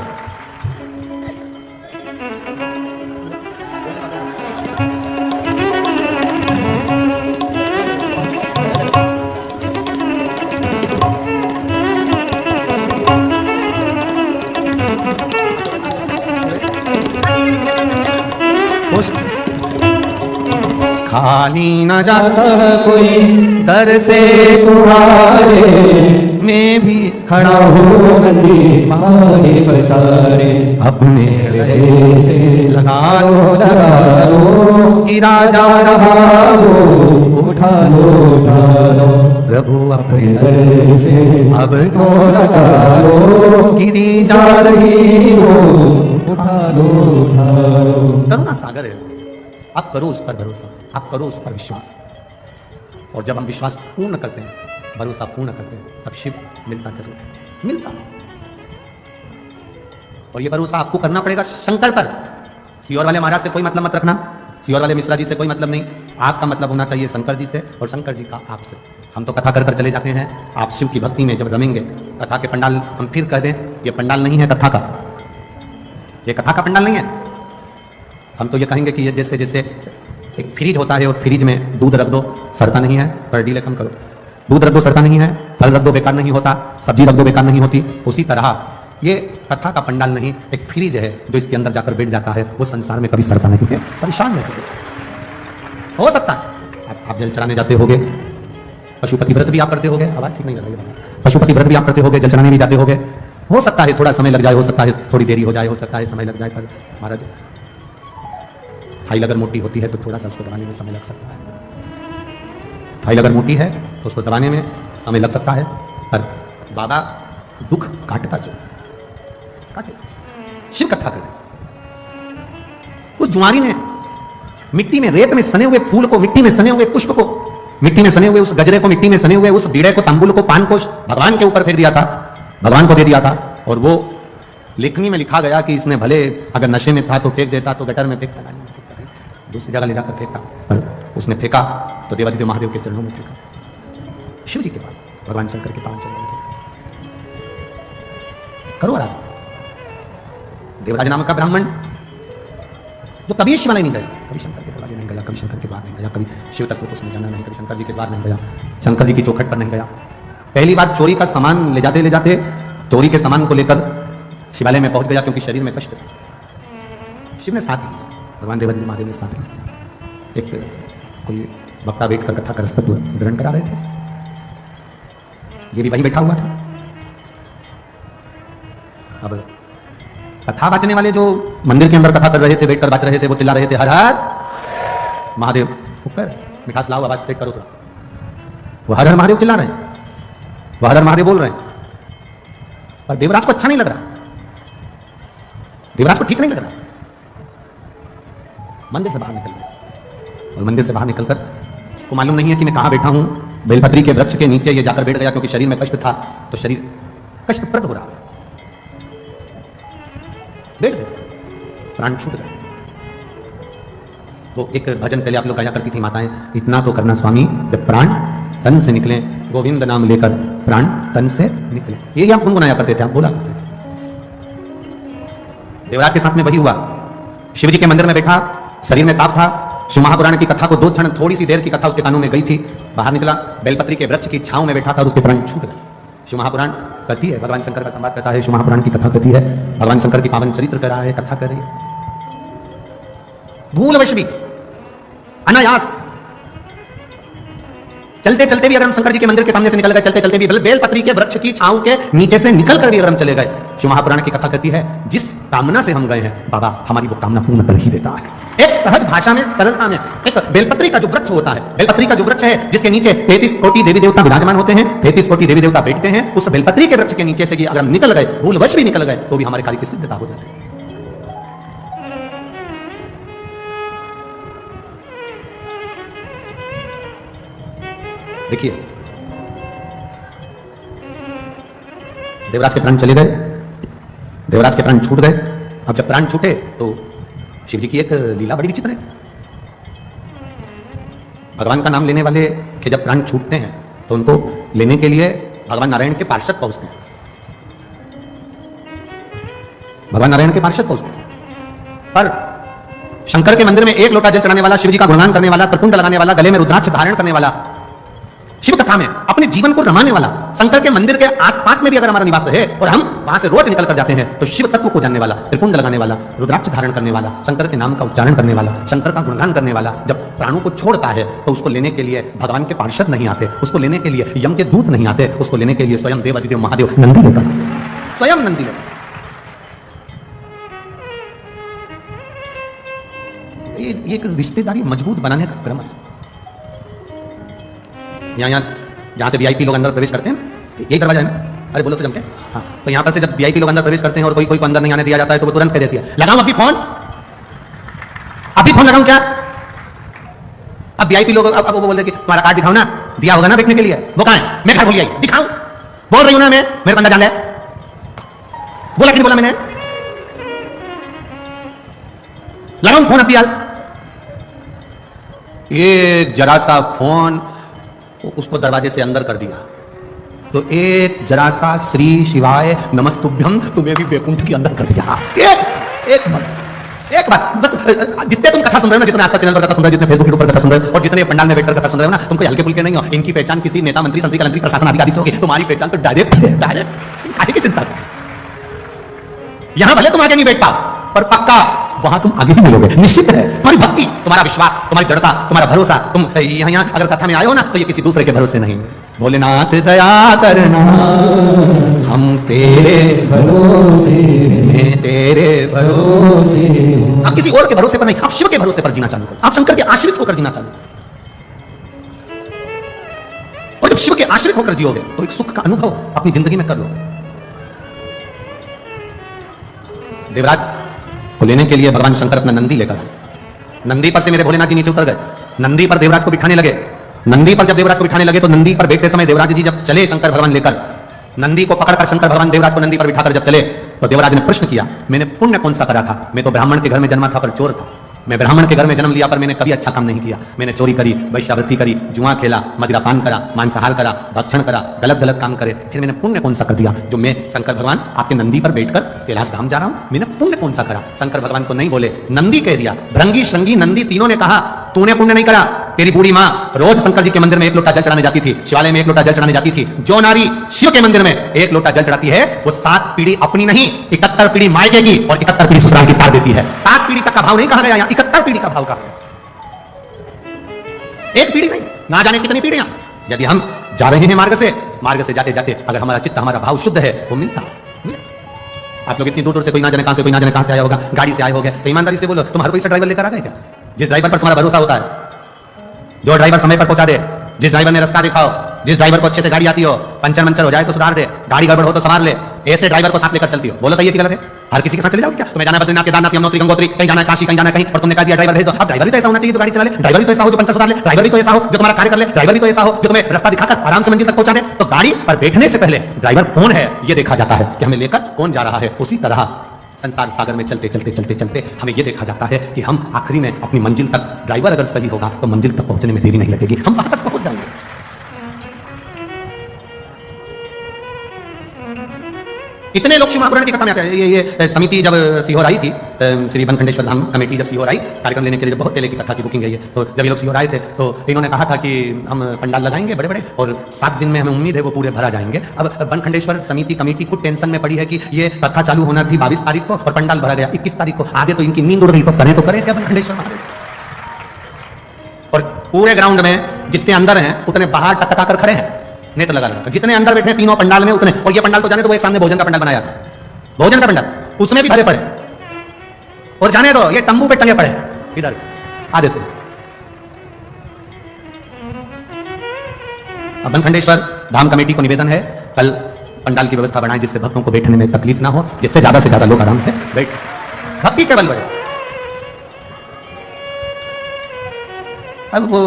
खाली न जाता कोई दर से तुम्हारे, मैं भी खड़ा हूँ नदी मारे पसारे, अपने गले से लगा लो गिरा जा रहा हो, उठा लो प्रभु अपने दर से अब तो लगा लो, गिरी जा रही हो, उठा लो। करुणा सागर है, आप करो उस पर भरोसा, आप करो उस पर विश्वास, और जब हम विश्वास पूर्ण करते हैं, भरोसा पूर्ण करते हैं, तब शिव मिलता जरूर है, मिलता। और ये भरोसा आपको करना पड़ेगा शंकर पर। सियोर वाले महाराज से कोई मतलब मत रखना, सियोर वाले मिश्रा जी से कोई मतलब नहीं, आपका मतलब होना चाहिए शंकर जी से और शंकर जी का आपसे। हम तो कथा कर कर चले जाते हैं, आप शिव की भक्ति में जब रमेंगे, कथा के पंडाल, हम फिर कह दें ये पंडाल नहीं है कथा का, ये कथा का पंडाल नहीं है। हम तो ये कहेंगे कि ये जैसे जैसे एक फ्रिज होता है और फ्रिज में दूध रख दो सड़ता नहीं है, पर डीले कम करो, दूध रख दो सड़ता नहीं है, फल रख दो बेकार नहीं होता, सब्जी रख दो बेकार नहीं होती। उसी तरह ये कथा का पंडाल नहीं, एक फ्रिज है जो इसके अंदर जाकर बैठ जाता है, वो संसार में कभी सड़ता नहीं है, परेशान नहीं हो सकता है। आप जल चढ़ाने जाते होगे, पशुपति व्रत भी आप करते होगे, आवाज ठीक नहीं लग रही है, पशुपति व्रत भी आप करते होगे, जल चढ़ाने भी जाते होगे, हो सकता है थोड़ा समय लग जाए, हो सकता है थोड़ी देरी हो जाए, हो सकता है समय लग जाए, पर महाराज फाइल अगर मोटी होती है तो थोड़ा सा उसको दबाने में समय लग सकता है। फाइल अगर मोटी है तो उसको दबाने में समय लग सकता है, पर बाबा दुख काटता जो काटे। शिव कथा करें, उस जुआरी ने मिट्टी में, रेत में सने हुए फूल को, मिट्टी में सने हुए पुष्प को, मिट्टी में सने हुए उस गजरे को, मिट्टी में सने हुए उस बीड़े को, तंबुल को, पान को भगवान के ऊपर फेंक दिया था, भगवान को दे दिया था। और वो लेखनी में लिखा गया कि इसने भले अगर नशे में था तो फेंक देता, तो गटर में फेंकता, दूसरी जगह ले जाकर फेंकता, पर उसने फेंका तो देवादिदेव महादेव के चरणों में फेंका, शिव जी के पास, भगवान शंकर के पावन चरणों में फेंका। करो आराधना। देवराज नामक का ब्राह्मण जो कभी शिवालय नहीं गया, कभी शंकर के दरवाजे नहीं गया, कभी शंकर के द्वार नहीं गया, कभी शिव तत्व को उसने जाना नहीं, कभी शंकर जी के द्वार नहीं गया, शंकर जी की चौखट पर नहीं गया। पहली बार चोरी का सामान ले जाते चोरी के सामान को लेकर शिवालय में पहुंच गया क्योंकि शरीर में कष्ट था। शिव ने साथ लिया, भगवान देवादिदेव महादेव ने साथ लिया। एक कोई वक्ता बैठ कर कथा का रसतत्व ग्रहण करा रहे थे, ये भी वहीं बैठा हुआ था। अब कथा बाचने वाले जो मंदिर के अंदर कथा कर रहे थे, बैठकर बाच रहे थे, वो चिल्ला रहे थे हर हर महादेव। ऊपर मिठास लाओ, आवाज सेट करो तो। वो हर हर महादेव चिल्ला रहे हैं, वो हर हर महादेव बोल रहे हैं, पर देवराज को अच्छा नहीं लग रहा, देवराज को ठीक नहीं लग रहा। मंदिर से बाहर निकल गए और मंदिर से बाहर निकलकर उसको मालूम नहीं है कि मैं कहां बैठा हूं। बेलपत्री के वृक्ष के नीचे ये जाकर बैठ गया क्योंकि शरीर में कष्ट था, तो शरीर कष्टप्रद हो रहा था। बैठ गए, प्राण छूट गए। तो एक भजन पहले आप लोग गाया करती थी माताएं, इतना तो करना स्वामी जब प्राण तन से निकले, गोविंद नाम लेकर प्राण तन से निकले। ये आप गुनगुनाया करते थे, आप बोला करते थे। देवराज के साथ में वही हुआ। शिव जी के मंदिर में बैठा, शरीर में ताप था। शिव महापुराण की कथा को 2 क्षण, थोड़ी सी देर की कथा उसके कानों में गई थी। बाहर निकला, बेलपत्री के वृक्ष की छांव में बैठा था और उसके प्राण छूट गए। शिव महापुराण कहती है, भगवान शंकर का संवाद कहता है, शिव महापुराण की कथा कहती है, भगवान शंकर की पावन चरित्र कर रहा है, कथा कर रही है। भूलवश भी, अनायास, चलते चलते भी अगर हम शंकर जी के मंदिर के सामने से निकल गए, चलते चलते भी बेलपत्री के वृक्ष की छांव के नीचे से निकल कर भी अगर हम चले गए, शिव महापुराण की कथा कहती है, जिस कामना से हम गए हैं बाबा हमारी वो कामना पूर्ण कर ही देता है। एक सहज भाषा में, सरलता में, एक बेलपत्री का जो वृक्ष होता है, बेलपत्री का जो वृक्ष है जिसके नीचे 33 कोटि देवी देवता विराजमान होते हैं, 33 कोटि देवी देवता बैठते हैं, उस बेलपत्री के वृक्ष के नीचे से अगर हम निकल गए, भूलवश भी निकल गए, तो भी हमारे कार्य की सिद्धता हो जाती है। देखिए, देवराज के प्राण चले गए, देवराज के प्राण छूट गए। अब जब प्राण छूटे तो शिव जी की एक लीला बड़ी विचित्र है। भगवान का नाम लेने वाले के जब प्राण छूटते हैं तो उनको लेने के लिए भगवान नारायण के पार्षद पहुंचते हैं। भगवान नारायण के पार्षद पहुंचते हैं, पर शंकर के मंदिर में 1 लोटा जल चढ़ाने वाला, शिव जी का गुणगान करने वाला, त्रिपुंड लगाने वाला, गले में रुद्राक्ष धारण करने वाला, शिव कथा में अपने जीवन को रमाने वाला, शंकर के मंदिर के आसपास में भी अगर हमारा निवास है और हम वहां से रोज निकल कर जाते हैं, तो शिव तत्व को जानने वाला, त्रिपुंड लगाने वाला, रुद्राक्ष धारण करने वाला, शंकर के नाम का उच्चारण करने वाला, शंकर का गुणगान करने वाला, जब प्राणों को छोड़ता है तो उसको लेने के लिए भगवान के पार्षद नहीं आते, उसको लेने के लिए यम के दूत नहीं आते, उसको लेने के लिए स्वयं देवादिदेव महादेव नंदी लेकर, स्वयं नंदी लेकर। ये एक रिश्तेदारी मजबूत बनाने का क्रम है। यहाँ जहाँ से वीआईपी लोग अंदर प्रवेश करते हैं, यही दरवाजा है ना? अरे बोलो तो जमके। हाँ, तो यहाँ पर से जब वीआईपी लोग अंदर प्रवेश करते हैं और कोई को अंदर नहीं आने दिया जाता है तो वो तुरंत कह देती है, लगाऊं अभी फोन, अभी फोन लगाऊं क्या? अब वीआईपी लोग अब वो बोलते कि तुम्हारा कार्ड दिखाओ ना, दिया होगा ना बैठने के लिए, वो कहाँ है? मैं घर बोली आई, दिखाऊं? बोल रही हूं ना मैं, मेरे को अंदर जाना है। बोला कि नहीं बोला मैंने? लगाऊं फोन अभी यार? एक जरा सा फोन उसको दरवाजे से अंदर कर दिया तो एक जरा सा श्री शिवाय नमस्तुभ्यम तुम्हें भी बैकुंठ के अंदर कर दिया। एक बात बस, जितने तुम कथा सुन रहे हो ना, जितने आस्था चैनल पर कथा सुन रहे हो, जितने फेसबुक यूट्यूब पर कथा सुन रहे हो और जितने पंडाल में बैठकर कथा सुन रहे हो ना, तुमको हल्के फुल्के नहीं हो। इनकी पहचान किसी नेता, मंत्री, संतरी, कलंतरी, प्रशासन अधिकारी से होगी, तुम्हारी पहचान तो डायरेक्ट आगे की चिंता। यहां भले तुम आगे नहीं बैठ पाओ पर पक्का वहां तुम आगे ही मिलोगे, निश्चित है। तुम्हारी भक्ति, तुम्हारा विश्वास, तुम्हारी दृढ़ता, तुम्हारा भरोसा, तुम यहाँ अगर कथा में आए हो ना तो ये किसी दूसरे के भरोसे नहीं। भोलेनाथ दया करना, हम तेरे भरोसे, मैं तेरे भरोसे। आप किसी और के भरोसे पर नहीं, आप शिव के भरोसे पर जीना चालू करो, आप शंकर के आश्रित होकर जीना चालू करो। और जब शिव के आश्रित होकर जियोगे तो एक सुख का अनुभव अपनी जिंदगी में कर लो। देवराज को लेने के लिए भगवान शंकर अपना नंदी लेकर आए। नंदी पर से मेरे भोलेनाथ जी नीचे उतर गए, नंदी पर देवराज को बिठाने लगे। नंदी पर जब देवराज को बिठाने लगे तो नंदी पर बैठते समय देवराज जी जब चले शंकर भगवान लेकर, नंदी को पकड़कर शंकर भगवान देवराज को नंदी पर बिठाकर जब चले तो देवराज ने प्रश्न किया, मैंने पुण्य कौन सा करा था? मैं तो ब्राह्मण के घर में जन्मा था पर चोर था। मैं ब्राह्मण के घर में जन्म लिया पर मैंने कभी अच्छा काम नहीं किया। मैंने चोरी करी, वैश्यावृत्ति करी, जुआ खेला, मदिरापान करा, मांसाहार करा, भक्षण करा, गलत गलत काम करे। फिर मैंने पुण्य कौन सा कर दिया जो मैं शंकर भगवान आपके नंदी पर बैठकर कैलाश धाम जा रहा हूं? मैंने पुण्य कौन सा करा? शंकर भगवान को नहीं बोले, नंदी कह दिया। भृंगी, श्रृंगी, नंदी तीनों ने कहा तूने पुण्य नहीं करा, तेरी बूढ़ी माँ रोज शंकर जी के मंदिर में 1 लोटा जल चढ़ाने जाती थी, शिवालय में 1 लोटा जल चढ़ाने जाती थी। जो नारी शिव के मंदिर में 1 लोटा जल चढ़ाती है वो 7 पीढ़ी अपनी नहीं 71 पीढ़ी मायके की और 71 पीढ़ी ससुराल की पार देती है। 7 पीढ़ी तक का भाव नहीं कहा गया, यहाँ 71 पीढ़ी का भाव कहा गया। एक पीढ़ी नहीं, ना जाने कितनी पीढ़ियां। यदि हम जा रहे हैं मार्ग से जाते जाते अगर हमारा चित्त हमारा भाव शुद्ध है वो मिलता है। आप लोग इतनी दूर दूर से कोई ना जाने कहां से कोई ना जाने कहां से आया होगा, गाड़ी से आए होगे, तो ईमानदारी से बोलो तुम हर कोई से ड्राइवर लेकर आ गए क्या? जिस ड्राइवर पर तुम्हारा भरोसा होता है, जो ड्राइवर समय पर पहुंचा दे, जिस ड्राइवर ने रास्ता दिखाओ, जिस ड्राइवर को अच्छे से गाड़ी आती हो, पंचर हो जाए तो सुधार दे, गाड़ी गड़बड़ हो तो संभाल ले, ऐसे ड्राइवर को साथ लेकर चलती हो। बोलो सही है कि गलत है? हर किसी के साथ चले जाओगे क्या? तुम्हें जाना है बद्रीनाथ, केदारनाथ, यमुनोत्री, गंगोत्री, कहीं जाना है काशी, कहीं जाना है कहीं, और तुमने कहा दिया ड्राइवर भेज दो। अब ड्राइवर भी तो ऐसा होना चाहिए जो गाड़ी चला ले, ड्राइवर भी तो ऐसा हो जो पंचर सुधार ले, ड्राइवर भी तो ऐसा हो जो तुम्हारा कार्य कर ले, ड्राइवर भी तो ऐसा हो जो तुम्हें रास्ता दिखाकर आराम से मंजिल तक पहुंचा दे। तो गाड़ी पर बैठने से पहले ड्राइवर कौन है ये देखा जाता है कि हमें लेकर कौन जा रहा है। उसी तरह संसार सागर में चलते चलते चलते चलते हमें यह देखा जाता है कि हम आखिरी में अपनी मंजिल तक, ड्राइवर अगर सही होगा तो मंजिल तक पहुंचने में देरी नहीं लगेगी, हम वहां तक पहुंच जाएंगे। इतने लोग शिव महापुराण की कथा में आते हैं। ये समिति जब सीहोर आई थी, श्री बनखंडेश्वर धाम कमेटी जब सीहोर आई कार्यक्रम लेने के लिए, बहुत पहले की कथा की बुकिंग है ये, तो जब ये लोग सीहोर आए थे तो इन्होंने कहा था कि हम पंडाल लगाएंगे बड़े बड़े और 7 दिन में हमें उम्मीद है वो पूरे भरा जाएंगे। अब बनखंडेश्वर समिति कमेटी खुद टेंशन में पड़ी है कि ये कथा चालू होना थी 22 तारीख को और पंडाल भरा गया 21 तारीख को। आगे तो इनकी नींद उड़ गई, तो करें क्या बनखंडेश्वर महादेव। और पूरे ग्राउंड में जितने अंदर हैं उतने बाहर टकटका कर खड़े हैं, नेत्र लगा लगा, जितने अंदर बैठे हैं तीनों पंडाल में उतने। और ये पंडाल तो जाने तो वो एक सामने भोजन का पंडाल बनाया था, भोजन का पंडाल, उसमें भी भरे पड़े। और जाने दो ये तंबू पे टंगे पड़े इधर आधे से। अब बनखंडेश्वर धाम कमेटी को निवेदन है कल पंडाल की व्यवस्था बनाएं जिससे भक्तों को बैठने में तकलीफ ना हो, जिससे ज्यादा से ज्यादा लोग आराम से बैठ सकें। भक्ति केवल बढ़े। अब वो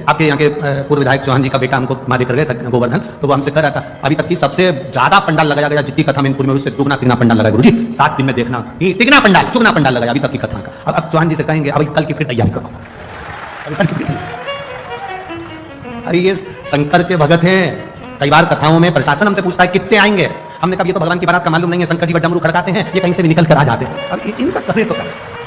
आपके यहाँ के पूर्व विधायक चौहान जी का बेटा हमको वहां देकर गए था गोवर्धन, तो वो हमसे कह रहा था अभी तक की सबसे ज्यादा पंडाल लगाया गया जितनी कथा मैनपुर में उससे दुगना तिगना पंडाल लगाया गुरुजी, 7 दिन में देखना तिगना पंडाल चुगना पंडाल लगाया अभी तक की कथा का। अब चौहान जी से कहेंगे अभी कल की फिर तैयारी करो, अभी कल की फिर। अरे ये शंकर के भगत हैं। कई बार कथाओं में प्रशासन हमसे पूछता है कितने आएंगे, हमने कहा ये तो भगवान की बारात का मालूम नहीं है, शंकर जी का डमरू खड़काते हैं, ये कहीं से भी निकल कर आ जाते हैं। अब इनका करे तो क्या?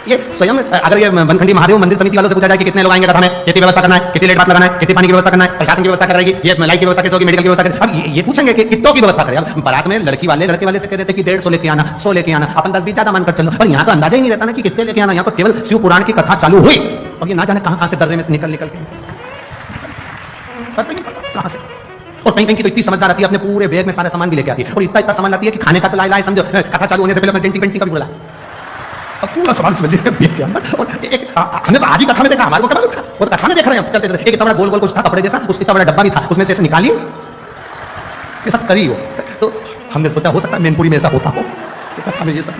ये स्वयं अगर ये बनखंडी महादेव मंदिर समिति वालों से पूछा जाए कि कितने लोग आएंगे कथा में, कितनी व्यवस्था करना है, कितनी लेट बात लगाना है, कितनी पानी की व्यवस्था करना है, प्रशासन की व्यवस्था कराएगी, ये लाइट की व्यवस्था कैसे होगी, मेडिकल की व्यवस्था कैसे, अब ये पूछेंगे कि कितनों की व्यवस्था करें। अब बारात में लड़के वाले से कहते थे कि 150 लेके आना, 100 लेके आना, अपन 10-20 ज्यादा मानकर चलो, पर यहाँ तो अंदाजा ही नहीं रहता ना कि कितने लेके आना। यहाँ तो केवल शिव पुराण की कथा चालू हुई और ये ना जाने कहां से दर्रे में से निकल के कहां से। और कहीं की तो इतनी समझदार आती है, अपने पूरे बैग में सारा सामान भी लेके आती है, और इतना सामान लाती है कि खाने का तो लाए समझो, कथा चालू होने से पहले डेंटिंग पेंटिंग का भी बोला, अब पूरा सामान समझ लिया बैग के अंदर। और एक हमने तो आज ही कथा में देखा, हमारे को क्या था, वो कथा में देख रहे हैं चलते चलते, एक इतना बड़ा गोल गोल कुछ था कपड़े जैसा, उसका इतना बड़ा डब्बा भी था, उसमें से ऐसे निकालिए ये सब करी हो। तो हमने सोचा हो सकता है मैनपुरी में ऐसा होता हो, कथा में ये सब।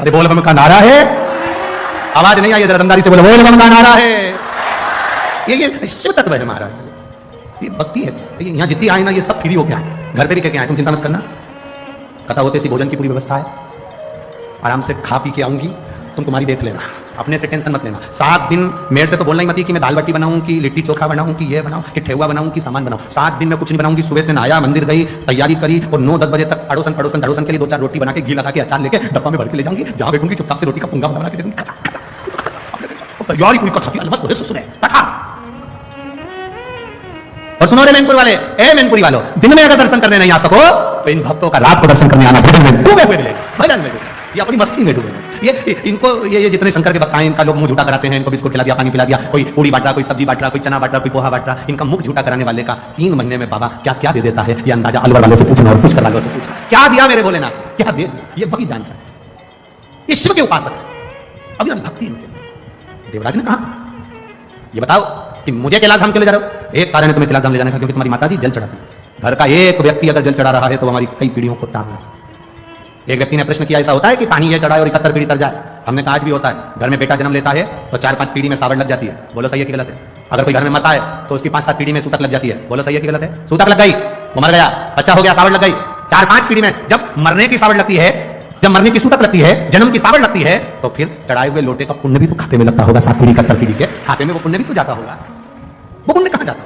अरे बोल बम का नारा है, आवाज नहीं आई इधर, दमदारी से बोलो बोल बम का नारा है। ये शिव तत्व है महाराज, ये भक्ति है। यहाँ जितनी आए ना ये सब फ्री हो गया, घर पे भी क्या आए, तुम चिंता मत करना। कथा होते सी भोजन की पूरी व्यवस्था है, आराम से खा पी के आऊंगी, तुम तुम्हारी देख लेना, अपने से टेंशन मत लेना। 7 दिन मेरे से तो बोलना ही मत कि मैं दाल बाटी बनाऊं, कि लिट्टी चोखा बनाऊं, कि ये बनाऊं, कि ठेहुआ बनाऊं, कि सामान बनाऊं। 7 दिन में कुछ नहीं बनाऊंगी। सुबह से नहाया, मंदिर गई, तैयारी करी और 9-10 बजे तक अड़ोसन के लिए 2-4 रोटी बना के घी लगा के अचार लेके डब्बा में भर के ले जाऊंगी। जहां बैठूंगी चुपचाप से रोटी का पुंगा बना के दे दूंगी, तैयारी पूरी कथा की बस सुने कथा। और सुनो रे मैनपुर वाले, ए मैनपुरी वालों, दिन में अगर दर्शन करने नहीं आ सको तो इन भक्तों का रात को दर्शन करने आना, भजन में डूबे हुए मिलेगा, भजन में ये अपनी मस्ती में डूबे। ये इनको ये जितने शंकर के भक्त हैं इनका लोग मुंह झूठा कराते हैं, इनको बिस्कुट खिला दिया, पानी पिला दिया, कोई पूरी बांट रहा, कोई सब्जी बांट रहा, कोई चना बांट रहा, कोई पोहा बांट रहा। इनका मुंह झूठा कराने वाले का 3 महीने में बाबा क्या क्या दे देता है ये अंदाजा अलवर वाले से पूछना और पुष्कर वालों से पूछना, क्या दिया मेरे बोले ना, क्या दे, ये वही जान सकते। ये शिव के उपासक है, अभी भक्ति इनके। देवराज ने कहा ये बताओ कि मुझे कैलाश धाम क्यों ले जा रहे हो? एक कारण है तुम्हें कैलाश धाम ले जाने का, क्योंकि तुम्हारी माताजी जल चढ़ाती है। घर का एक व्यक्ति अगर जल चढ़ा रहा है तो हमारी कई पीढ़ियों को तार रहा है। एक व्यक्ति ने प्रश्न किया ऐसा होता है कि पानी ये चढ़ाए और 71 पीढ़ी तर जाए? हमने कहा आज भी होता है। घर में बेटा जन्म लेता है तो 4-5 पीढ़ी में सावड़ लग जाती है, बोलो सही है कि गलत है? अगर कोई घर में मरता है तो उसकी 5-7 पीढ़ी में सूतक लग जाती है, बोलो सही है कि गलत है? सूतक लग गई, वो मर गया, बच्चा हो गया, सावड़ लग गई। 4-5 पीढ़ी में जब मरने की सावड़ लगती है, जब मरने की सूतक लगती है, जन्म की सावड़ लगती है, तो फिर चढ़ाए हुए लोटे का पुण्य भी तो खाते में लगता होगा। 7 पीढ़ी 71 पीढ़ी के खाते में वो पुण्य भी तो जाता होगा। वो पुण्य कहां जाता?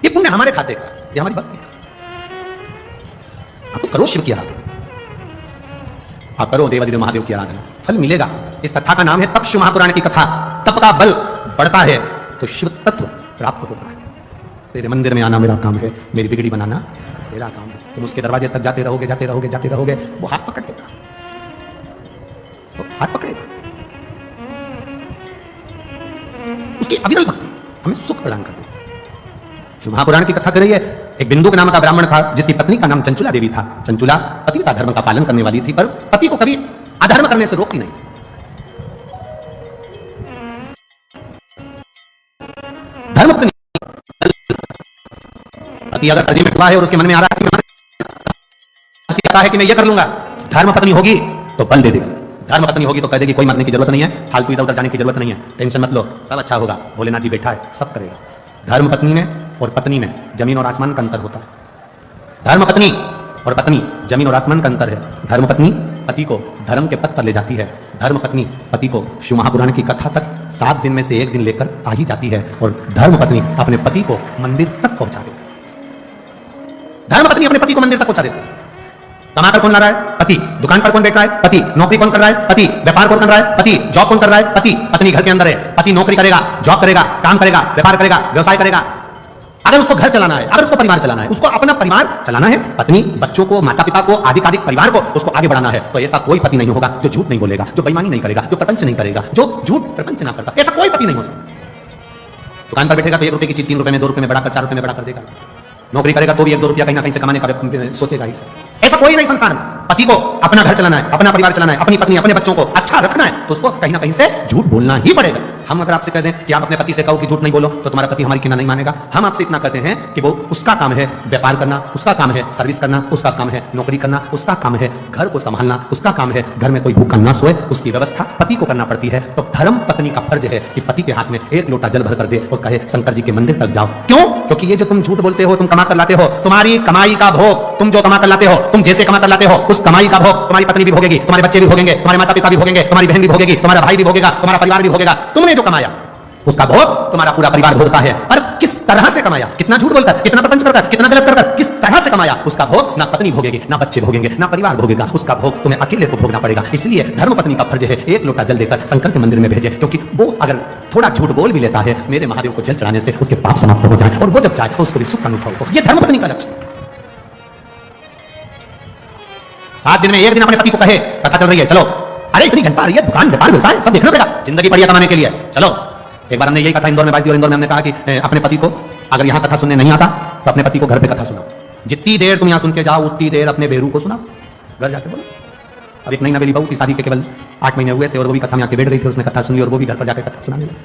ये पुण्य हमारे खाते का, ये हमारी भक्ति। आप तो करो शिव की आराधना, आप करो देवादिदेव महादेव की आराधना, फल मिलेगा। इस कथा का नाम है तप। शिव महापुराण की कथा। तप का बल बढ़ता है तो शिव तत्व प्राप्त होता है। तेरे मंदिर में आना मेरा काम है, मेरी बिगड़ी बनाना तेरा काम है। तुम उसके दरवाजे तक जाते रहोगे, जाते रहोगे, जाते रहोगे, वो हाथ पकड़ लेगा, वो हाथ पकड़ेगा। उसकी अविरल भक्ति हमें सुख प्रदान कर देगी। शिव महापुराण की कथा कर रही है। एक बिंदु के नाम का ब्राह्मण था जिसकी पत्नी का नाम चंचुला देवी था। चंचुला पतिव्रता धर्म का पालन करने वाली थी, पर पति को कभी अधर्म करने से रोकती नहीं। धर्म पत्नी पति अगर अर्जी में हुआ है और उसके मन में आ रहा है कि कहता है कि मैं ये कर लूंगा, धर्म पत्नी होगी तो बल दे देगी। धर्म पत्नी होगी तो कह देगी कोई मरने की जरूरत नहीं है, फालतू इधर उधर जाने की जरूरत नहीं है, टेंशन मत लो, सब अच्छा होगा, भोलेनाथ जी बैठा है, सब करेगा। धर्म पत्नी में और पत्नी में जमीन और आसमान का अंतर होता है। धर्म पत्नी और पत्नी जमीन और आसमान का अंतर है। धर्म पत्नी पति को धर्म के पथ पर ले जाती है। धर्म पत्नी पति को शिव महापुराण की कथा तक 7 दिन में से 1 दिन लेकर आ ही जाती है और धर्म पत्नी अपने पति को मंदिर तक पहुंचा देती है। धर्म पत्नी अपने पति को मंदिर तक पहुंचा देती है। कमाकर कौन ला रहा है? पति। दुकान पर कौन बैठ रहा है? पति। नौकरी कौन कर रहा है? पति। व्यापार कौन कर रहा है? पति। जॉब कौन कर रहा है? पति। पत्नी घर के अंदर है, पति नौकरी करेगा, जॉब करेगा, काम करेगा, व्यापार करेगा, व्यवसाय करेगा। अगर उसको घर चलाना है, अगर उसको परिवार चलाना है, उसको अपना परिवार चलाना है, पत्नी बच्चों को, माता पिता को, आधिकारिक परिवार को उसको आगे बढ़ाना है, तो ऐसा कोई पति नहीं होगा जो झूठ नहीं बोलेगा, जो बेईमानी नहीं करेगा, जो प्रपंच नहीं करेगा, जो झूठ प्रपंच ना करता। ऐसा कोई पति नहीं हो सकता। दुकान पर बैठेगा तो 1 रुपए की चीज 3 रुपए में, 2 रुपए में बढ़ाकर 4 रुपए में बढ़ा कर देगा। नौकरी करेगा तो भी 1-2 रुपया कहीं ना कहीं से कमाने का सोचेगा ही। ऐसा कोई नहीं संसार में। पति को अपना घर चलाना है, अपना परिवार चलाना है, अपनी पत्नी अपने बच्चों को अच्छा रखना है, तो उसको कहीं ना कहीं से झूठ बोलना ही पड़ेगा। हम अगर आपसे कह दें कि आप अपने पति से कहो कि झूठ नहीं बोलो, तो तुम्हारा पति हमारी कहना नहीं मानेगा। हम आपसे इतना कहते हैं कि वो उसका काम है व्यापार करना, उसका काम है सर्विस करना, उसका काम है नौकरी करना, उसका काम है घर को संभालना, उसका काम है घर में कोई भूखा ना सोए, उसकी व्यवस्था पति को करना पड़ती है। तो धर्म पत्नी का फर्ज है कि पति के हाथ में 1 लोटा जल भर कर दे और कहे शंकर जी के मंदिर तक जाओ। क्यों? क्योंकि ये जो तुम झूठ बोलते हो, तुम कमा कर लाते हो, तुम्हारी कमाई का भोग, तुम जो कमा कर लाते हो, तुम जैसे कमा कर लाते हो, उस कमाई का भोग तुम्हारी पत्नी भी भोगेगी, तुम्हारे बच्चे भी भोगेंगे, तुम्हारे माता पिता भी भोगेंगे, तुम्हारी बहन भी भोगेगी, तुम्हारा भाई भी भोगेगा, तुम्हारा परिवार भी भोगेगा। तुमने जो कमाया उसका भोग तुम्हारा पूरा परिवार भोगता है। पर किस तरह से कमाया, कितना झूठ बोलता है, कितना प्रपंच करता है, कितना गलत करता है, किस तरह से कमाया, उसका भोग ना पत्नी भोगेगी, ना बच्चे भोगेंगे, ना परिवार भोगेगा, उसका भोग तुम्हें अकेले को भोगना पड़ेगा। इसलिए धर्म पत्नी का फर्ज है 1 लोटा जल देकर शंकर के मंदिर में भेजे, क्योंकि वो अगर थोड़ा झूठ बोल भी लेता है, मेरे महादेव को जल चढ़ाने से उसके पाप समाप्त हो जाए और वो जब जाए तो उसको भी सुख अनुभव हो। यह धर्म पत्नी का लक्ष्य। 7 दिन में 1 दिन अपने पति को कहे कथा चल रही है, चलो, अरे इतनी जनता आ रही है, दुकान व्यापार व्यवसाय सब देखना पड़ेगा, जिंदगी बढ़िया कमाने के लिए, चलो। एक बार हमने यही कथा इंदौर में बात की और इंदौर में हमने कहा कि अपने पति को अगर यहाँ कथा सुनने नहीं आता तो अपने पति को घर पे कथा सुनाओ। जितनी देर तुम यहाँ सुन के जाओ उतनी देर अपने बेरू को सुनाओ, घर जाके बोलो। अब एक नई नवेली बहू की शादी के केवल 8 महीने हुए थे और वो भी कथा में आके बैठ गई थी, उसने कथा सुनी और वो भी घर पर जाकर कथा सुनाने लगी।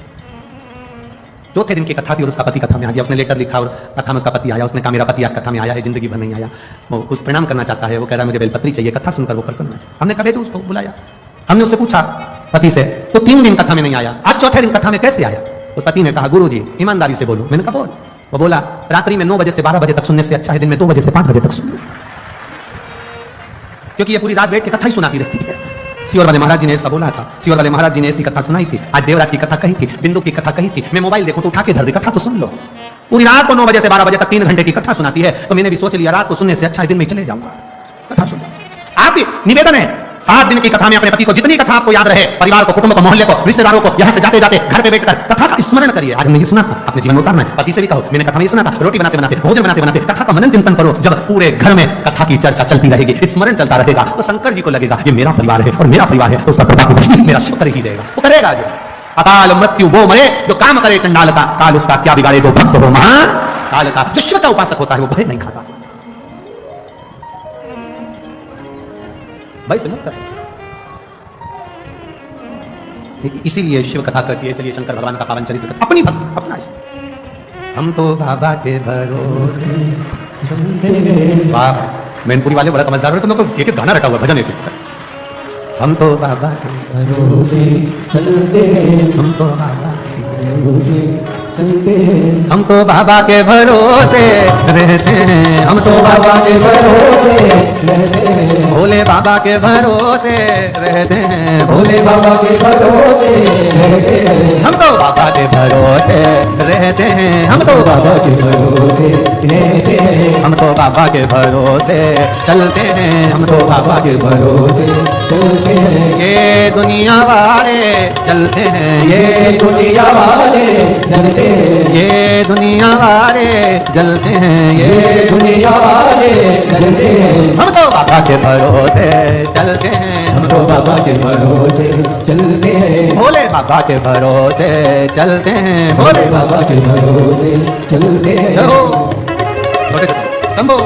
4थे दिन की कथा थी और उसका पति कथा में आ गया। उसने लेटर लिखा और कथा में उसका पति आया। उसने कहा मेरा पति आज कथा में आया है, जिंदगी भर नहीं आया, वो उस प्रणाम करना चाहता है, वो कह रहा है मुझे बेलपत्री चाहिए। कथा सुनकर वो प्रसन्न है। हमने कहा भेजो उसको, बुलाया। हमने उससे पूछा पति से, तो 3 दिन कथा में नहीं आया, आज 4थे दिन कथा में कैसे आया? उस पति ने कहा गुरुजी ईमानदारी से बोलो। मैंने कहा बोल। वो बोला रात्रि में 9 बजे से 12 बजे तक सुनने से अच्छा है दिन में 2 बजे से 5 बजे तक सुन लो, क्योंकि ये पूरी रात बैठ के कथा ही सुनाती रहती है। सियोर वाले महाराज जी ने ऐसा बोला था, सियोर वाले महाराज जी ने ऐसी कथा सुनाई थी, आज देवराज की कथा कही थी, बिंदु की कथा कही थी। मैं मोबाइल देखूं तो उठा के धर दे, कथा तो सुन लो। पूरी रात को 9 बजे से 12 बजे तक 3 घंटे की कथा सुनाती है, तो मैंने भी सोच लिया रात को सुनने से अच्छा है दिन में चले जाऊंगा, कथा सुन। आपकी निवेदन है 7 दिन की कथा में अपने पति को जितनी कथा आपको याद रहे, परिवार को, कुटुंब को, मोहल्ले को, रिश्तेदारों को, यहाँ से जाते जाते घर पे बैठकर कथा का स्मरण करिए। आज हमने ये सुना था, अपने जीवन में उतारना है। पति से भी कहो मैंने कथा में ये सुना था, रोटी बनाते बनाते, भोजन बनाते बनाते कथा का मनन चिंतन करो। जब पूरे घर में कथा की चर्चा चलती रहेगी, स्मरण चलता रहेगा, तो शंकर जी को लगेगा ये मेरा परिवार है और मेरा परिवार है, उसका प्रताप मेरा शिव कर ही देगा। वो करेगा जो अकाल मृत्यु वो मरे जो काम करे चंडाल का, काल उसका क्या बिगाड़े जो भक्त हो महाकाल का। जो शिव का उपासक होता है वो भय नहीं खाता, भय से मुक्त है। इसीलिए शिव कथा कहती है, इसलिए शंकर भगवान का पावन चरित्र अपनी भक्ति अपना। हम तो बाबा के भरोसे वाह, मैनपुरी वाले बड़ा समझदार हो, तुम लोग को एक गाना रटा हुआ भजन। हम तो बाबा के भरोसे चलते हैं, हम तो बाबा के भरोसे चलते हैं, हम तो बाबा के भरोसे रहते हैं, हम तो बाबा के भरोसे रहते हैं, भोले बाबा के भरोसे रहते हैं, भोले बाबा के भरोसे रहते हैं, हम तो बाबा के भरोसे रहते हैं, हम तो बाबा के भरोसे रहते हैं, हम तो बाबा के भरोसे चलते हैं, हम तो बाबा के भरोसे चलते हैं। ये दुनिया वाले चलते हैं, ये दुनिया वाले चलते हैं, ये दुनिया वाले जलते हैं, ये दुनिया वाले चलते हैं। हम तो बाबा के भरोसे चलते हैं, हम तो बाबा के भरोसे चलते हैं, भोले बाबा के भरोसे चलते हैं, भोले भोले बाबा के भरोसे चलते हैं। जय हो छोटे छोटे शंभो।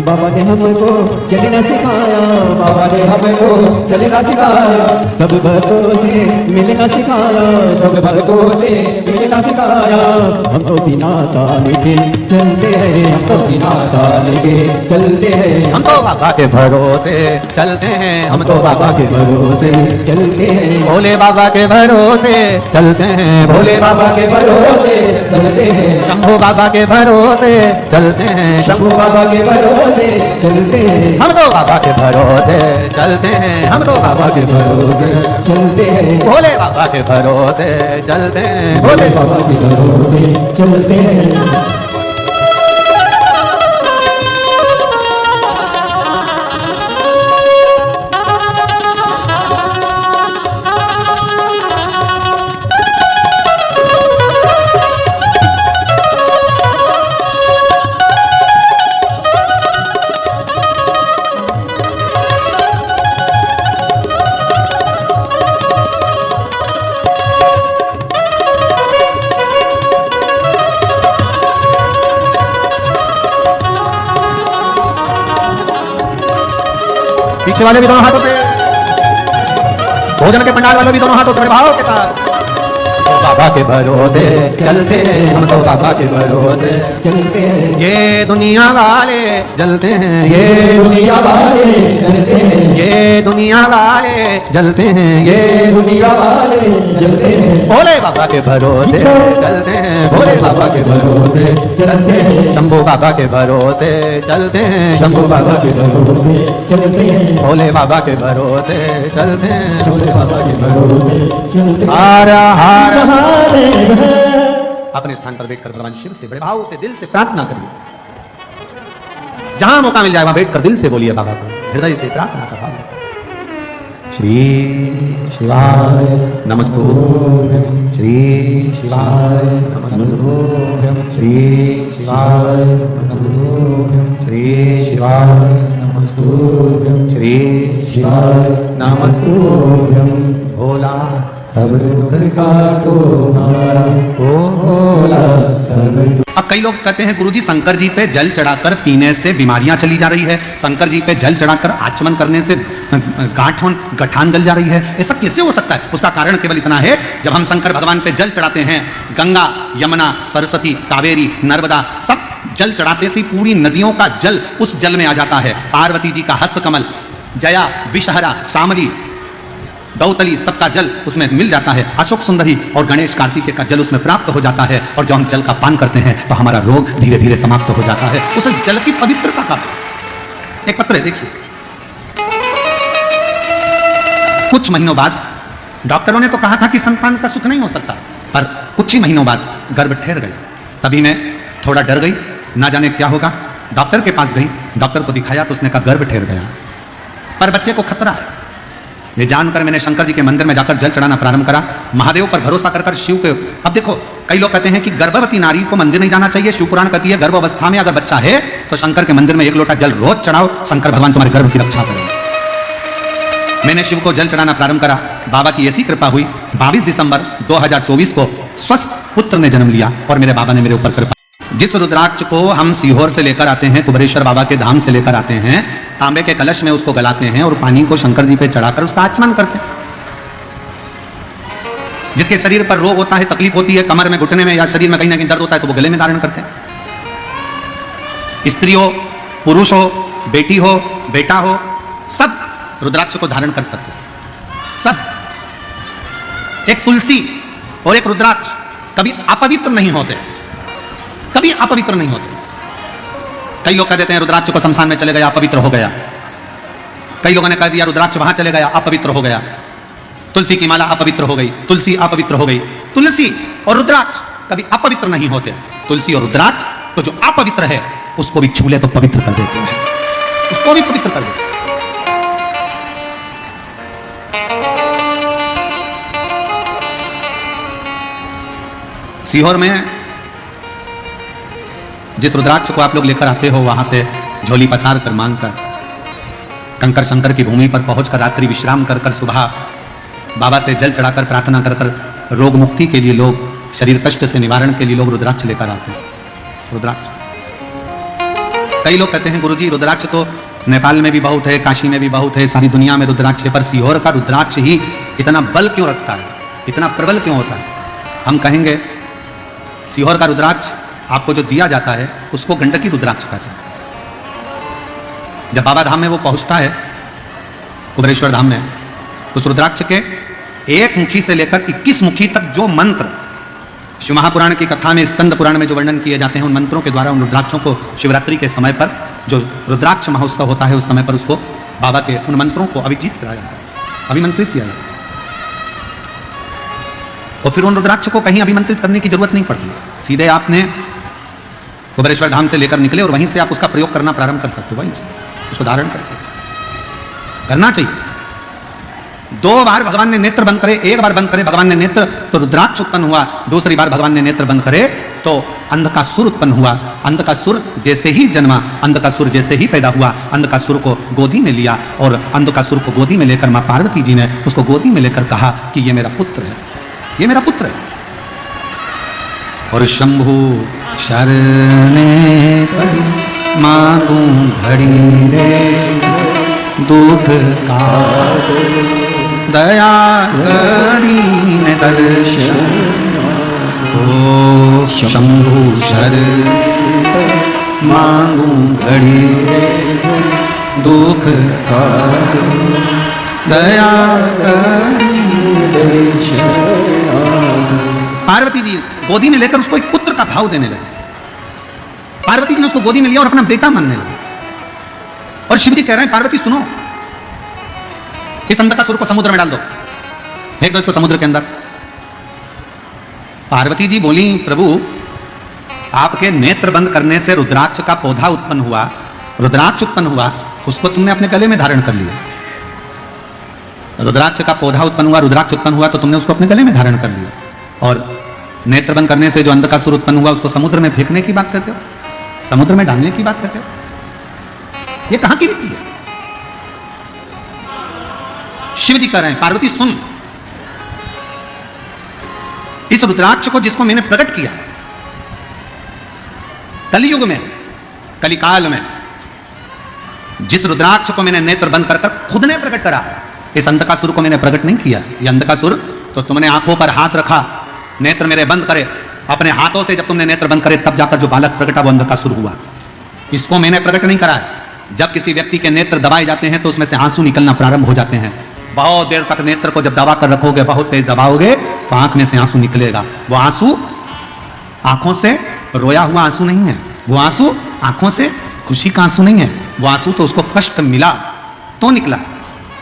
बाबा ने हमको चलना सिखाया, बाबा ने हमको चलना सिखाया, सब भक्तों से मिलना सिखाया, सब भक्तों से मिलना सिखाया। हम तो सीना तान के चलते हैं, हम तो सीना तान के चलते हैं, हम तो बाबा के भरोसे चलते हैं, हम तो बाबा के भरोसे चलते हैं, भोले बाबा के भरोसे चलते हैं, भोले बाबा के भरोसे चलते हैं, शंभू बाबा के भरोसे चलते हैं, शंभू बाबा के भरोसे चलते हैं। हम तो बाबा के भरोसे चलते हैं, हम तो बाबा के भरोसे चलते हैं, भोले बाबा के भरोसे चलते हैं, भोले भोले बाबा के भरोसे चलते हैं। पीछे वाले भी दोनों हाथों से, भोजन के पंडाल वाले भी दोनों हाथों से बड़े भाव के साथ। बाबा के भरोसे चलते हैं, हम तो बाबा के भरोसे चलते हैं, ये दुनिया वाले जलते हैं, ये दुनिया वाले चलते हैं, ये दुनिया वाले जलते हैं, ये दुनिया वाले चलते हैं। भोले बाबा के भरोसे चलते हैं, भोले बाबा के भरोसे चलते हैं, शंभू बाबा के भरोसे चलते हैं, शंभू बाबा के भरोसे चलते हैं, भोले बाबा के भरोसे चलते हैं, भोले बाबा के भरोसे चलते हैं। हार हार अपने स्थान पर बैठकर भगवान शिव से बड़े भाव से दिल से प्रार्थना करिए। जहां मौका मिल जाए वहां बैठकर दिल से बोलिए बाबा को, हृदय से प्रार्थना कर भाव। श्री शिवाय नमस्तुभ्यं, श्री शिवाय नमस्तुभ्यं, श्री शिवाय नमस्तुभ्यं, श्री शिवाय नमस्तुभ्यं, श्री शिवाय नमस्तुभ्यं। भोला सब दुख का को हारा, ओ भोला सब। अब कई लोग कहते हैं गुरुजी शंकर जी पे जल चढ़ाकर पीने से बीमारियां चली जा रही है, शंकर जी पे जल चढ़ाकर आचमन करने से गठान गल जा रही है, ऐसा कैसे हो सकता है? उसका कारण केवल इतना है, जब हम शंकर भगवान पे जल चढ़ाते हैं, गंगा यमुना सरस्वती कावेरी नर्मदा सब जल चढ़ाते से पूरी नदियों का जल उस जल में आ जाता है। पार्वती जी का हस्तकमल, जया विषहरा शामली दौतली सबका जल उसमें मिल जाता है, अशोक सुंदरी और गणेश कार्तिकेय का जल उसमें प्राप्त हो जाता है, और जब हम जल का पान करते हैं तो हमारा रोग धीरे धीरे समाप्त हो जाता है। उस जल की पवित्रता का एक पत्र है, देखिए। कुछ महीनों बाद डॉक्टरों ने तो कहा था कि संतान का सुख नहीं हो सकता, पर कुछ ही महीनों बाद गर्भ ठहर गया। तभी मैं थोड़ा डर गई, ना जाने क्या होगा। डॉक्टर के पास गई, डॉक्टर को दिखाया तो उसने कहा गर्भ ठहर गया, पर बच्चे को खतरा है। ये जानकर मैंने शंकर जी के मंदिर में जाकर जल चढ़ाना प्रारंभ करा, महादेव पर भरोसा कर शिव के। अब देखो, कई लोग कहते हैं कि गर्भवती नारी को मंदिर नहीं जाना चाहिए, शिव पुराण कहती है गर्भ अवस्था में अगर बच्चा है तो शंकर के मंदिर में 1 लोटा जल रोज चढ़ाओ, शंकर भगवान तुम्हारे गर्भ की रक्षा करेंगे। मैंने शिव को जल चढ़ाना प्रारंभ करा, बाबा की ऐसी कृपा हुई, 22 दिसंबर 2024 को स्वस्थ पुत्र ने जन्म लिया और मेरे बाबा ने मेरे ऊपर कृपा। जिस रुद्राक्ष को हम सीहोर से लेकर आते हैं, कुबेरेश्वर बाबा के धाम से लेकर आते हैं, तांबे के कलश में उसको गलाते हैं और पानी को शंकर जी पे चढ़ाकर उसका आचमन करते हैं। जिसके शरीर पर रोग होता है, तकलीफ होती है, कमर में, घुटने में या शरीर में कहीं ना कहीं दर्द होता है, तो वो गले में धारण करते हैं। स्त्री हो, पुरुष हो, बेटी हो, बेटा हो, सब रुद्राक्ष को धारण कर सकते हैं, सब। एक तुलसी और एक रुद्राक्ष कभी अपवित्र नहीं होते, कभी अपवित्र नहीं होते। कई लोग कह देते हैं रुद्राक्ष को शमशान में चले गया, अपवित्र हो गया। कई लोगों ने कह दिया रुद्राक्ष वहां चले गया, अपवित्र हो गया। तुलसी की माला अपवित्र हो गई, तुलसी अपवित्र हो गई। तुलसी और रुद्राक्ष कभी अपवित्र नहीं होते। तुलसी और रुद्राक्ष तो जो अपवित्र है उसको भी छू ले तो पवित्र कर देते हैं, उसको भी पवित्र कर देते हैं। सीहोर में जिस रुद्राक्ष को आप लोग लेकर आते हो, वहां से झोली पसार कर, मांग कर, कंकर शंकर की भूमि पर पहुंचकर रात्रि विश्राम कर कर सुबह बाबा से जल चढ़ाकर प्रार्थना कर कर रोग मुक्ति के लिए लोग, शरीर कष्ट से निवारण के लिए लोग रुद्राक्ष लेकर आते हैं। रुद्राक्ष कई लोग कहते हैं गुरुजी रुद्राक्ष तो नेपाल में भी बहुत है, काशी में भी बहुत है, सारी दुनिया में रुद्राक्ष है, पर सीहोर का रुद्राक्ष ही इतना बल क्यों रखता है, इतना प्रबल क्यों होता है? हम कहेंगे सीहोर का रुद्राक्ष आपको जो दिया जाता है उसको गंडकी रुद्राक्ष कहते हैं। जब बाबा धाम में वो पहुंचता है, कुबेरेश्वर धाम में, उस रुद्राक्ष के 1 मुखी से लेकर 21 मुखी तक जो मंत्र शिव महापुराण की कथा में, स्कंद पुराण में जो वर्णन किए जाते हैं, उन मंत्रों के द्वारा उन रुद्राक्षों को शिवरात्रि के समय पर जो रुद्राक्ष महोत्सव होता है, उस समय पर उसको बाबा के उन मंत्रों को अभिजीत कराया जाता है, अभिमंत्रित किया जाता है। और फिर उन रुद्राक्ष को कहीं अभिमंत्रित करने की जरूरत नहीं पड़ती, सीधे आपने कुबेरेश्वर धाम से लेकर निकले और वहीं से आप उसका प्रयोग करना प्रारंभ कर सकते हो, वहीं से उसको धारण कर सकते हो। करना चाहिए। 2 बार भगवान ने नेत्र बंद करे, 1 बार बंद करे भगवान ने नेत्र तो रुद्राक्ष उत्पन्न हुआ, दूसरी बार भगवान ने नेत्र बंद करे तो अंधकासुर उत्पन्न हुआ। अंधकासुर जैसे ही जन्मा, अंधकासुर जैसे ही पैदा हुआ, अंधकासुर को गोदी में लिया और अंधकासुर को गोदी में लेकर मां पार्वती जी ने उसको गोदी में लेकर कहा कि ये मेरा पुत्र है, ये मेरा पुत्र है। और शंभु शरणे पड़ी मांगू घड़ी रे दुख का दया करी ने दर्शन ओ शंभु शरण मांगू घड़ी रे दुख का दया करी दर्शन। पार्वती जी गोदी में लेकर उसको एक पुत्र का भाव देने लगे। पार्वती जी ने उसको गोदी में लिया और अपना बेटा मानने लगे। और शिव जी कह रहे हैं पार्वती सुनो, इस अंधकासुर को समुद्र में डाल दो, फेंक दो इसको समुद्र के अंदर। पार्वती जी बोली प्रभु आपके नेत्र बंद करने से रुद्राक्ष का पौधा उत्पन्न हुआ, रुद्राक्ष उत्पन्न हुआ, उसको तुमने अपने गले में धारण कर लिया। रुद्राक्ष का पौधा उत्पन्न हुआ, रुद्राक्ष उत्पन्न हुआ तो तुमने उसको अपने गले में धारण कर लिया। और नेत्र बंद करने से जो अंधकासुर उत्पन्न हुआ उसको समुद्र में फेंकने की बात करते हो, समुद्र में डालने की बात करते हो। ये कहां की रीति है? शिव जी कह रहे हैं पार्वती सुन, इस रुद्राक्ष को जिसको मैंने प्रकट किया कलयुग में, कलिकाल में, जिस रुद्राक्ष को मैंने नेत्र बंद कर खुद ने प्रकट करा, इस अंधकासुर को मैंने प्रकट नहीं किया। ये अंधकासुर तो तुमने आंखों पर हाथ रखा, नेत्र मेरे बंद करे, अपने हाथों से जब तुमने नेत्र बंद करे तब जाकर जो बालक प्रकटा वो अंधकासुर हुआ। इसको मैंने प्रकट नहीं करा है। जब किसी व्यक्ति के नेत्र दबाए जाते हैं तो उसमें से आंसू निकलना प्रारंभ हो जाते हैं। बहुत देर तक नेत्र को जब दबा कर रखोगे, बहुत तेज दबाओगे तो आंख में से आंसू निकलेगा। वो आंसू आंखों से रोया हुआ आंसू नहीं है, वो आंसू आंखों से खुशी का आंसू नहीं है, वो आंसू तो उसको कष्ट मिला तो निकला।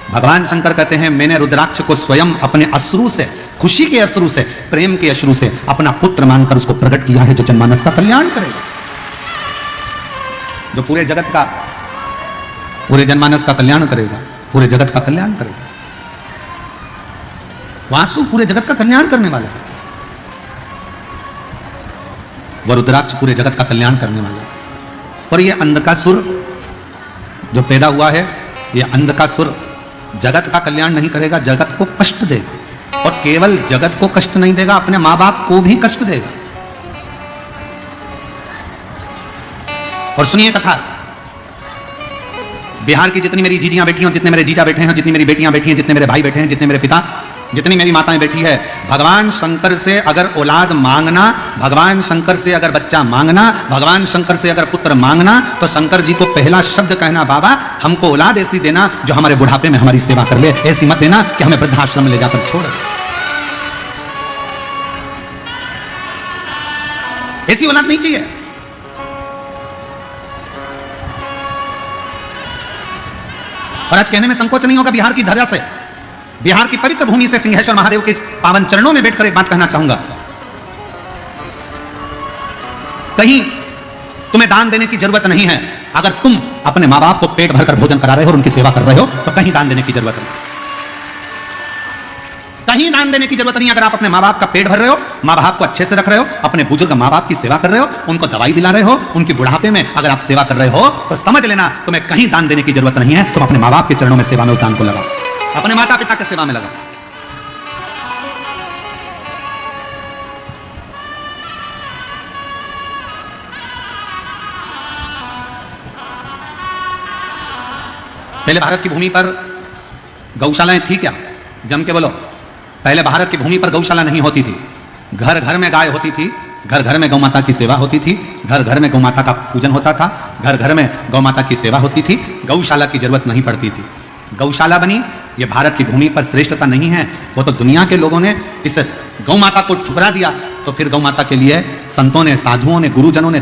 भगवान शंकर कहते हैं मैंने रुद्राक्ष को स्वयं अपने अश्रु से, खुशी के अश्रु से, प्रेम के अश्रु से अपना पुत्र मानकर उसको प्रकट किया है, जो जनमानस का कल्याण करेगा, जो पूरे जगत का, पूरे जनमानस का कल्याण करेगा, पूरे जगत का कल्याण करेगा। वासु पूरे जगत का कल्याण करने वाला है, वह रुद्राक्ष पूरे जगत का कल्याण करने वाला है। और ये अंधकासुर जो पैदा हुआ है, ये अंधकासुर जगत का कल्याण नहीं करेगा, जगत को कष्ट देगा। और केवल जगत को कष्ट नहीं देगा, अपने मां बाप को भी कष्ट देगा। और सुनिए कथा। बिहार की जितनी मेरी जीजियां बैठी हैं, जितने मेरे जीजा बैठे हैं, जितनी मेरी बेटियां बैठी हैं, जितने मेरे भाई बैठे हैं, जितने मेरे पिता, जितनी मेरी माताएं बैठी है, भगवान शंकर से अगर औलाद मांगना, भगवान शंकर से अगर बच्चा मांगना, भगवान शंकर से अगर पुत्र मांगना, तो शंकर जी को पहला शब्द कहना, बाबा हमको औलाद ऐसी देना जो हमारे बुढ़ापे में हमारी सेवा कर ले, ऐसी मत देना कि हमें वृद्धाश्रम में ले जाकर छोड़। ऐसी औलाद नहीं चाहिए। और आज कहने में संकोच नहीं होगा, बिहार की धरा से, बिहार की पवित्र भूमि से सिंहेश्वर महादेव के पावन चरणों में बैठकर एक बात कहना चाहूंगा। कहीं तुम्हें दान देने की जरूरत नहीं है। अगर तुम अपने मां बाप को पेट भरकर भोजन करा रहे हो और उनकी सेवा कर रहे हो तो कहीं दान देने की जरूरत नहीं, कहीं दान देने की जरूरत नहीं। अगर आप अपने मां बाप का पेट भर रहे हो, मां बाप को अच्छे से रख रहे हो, अपने बुजुर्ग मां बाप की सेवा कर रहे हो, उनको दवाई दिला रहे हो, उनकी बुढ़ापे में अगर आप सेवा कर रहे हो तो समझ लेना तुम्हें कहीं दान देने की जरूरत नहीं है। तुम अपने मां बाप के चरणों में सेवा में उस दान को लगाओ, अपने माता पिता की सेवा में लगाओ। पहले भारत की भूमि पर गौशालाएं थी क्या? जम के बोलो। पहले भारत की भूमि पर गौशाला नहीं होती थी। घर घर में गाय होती थी, घर घर में गौ माता की सेवा होती थी, घर घर में गौ माता का पूजन होता था, घर घर में गौ माता की सेवा होती थी। गौशाला की जरूरत नहीं पड़ती थी। गौशाला बनी, ये भारत की भूमि पर श्रेष्ठता नहीं है, वो तो दुनिया के लोगों ने इस गौ माता को ठुकरा दिया। तो फिर गौ माता के लिए संतों ने, साधुओं ने, गुरुजनों ने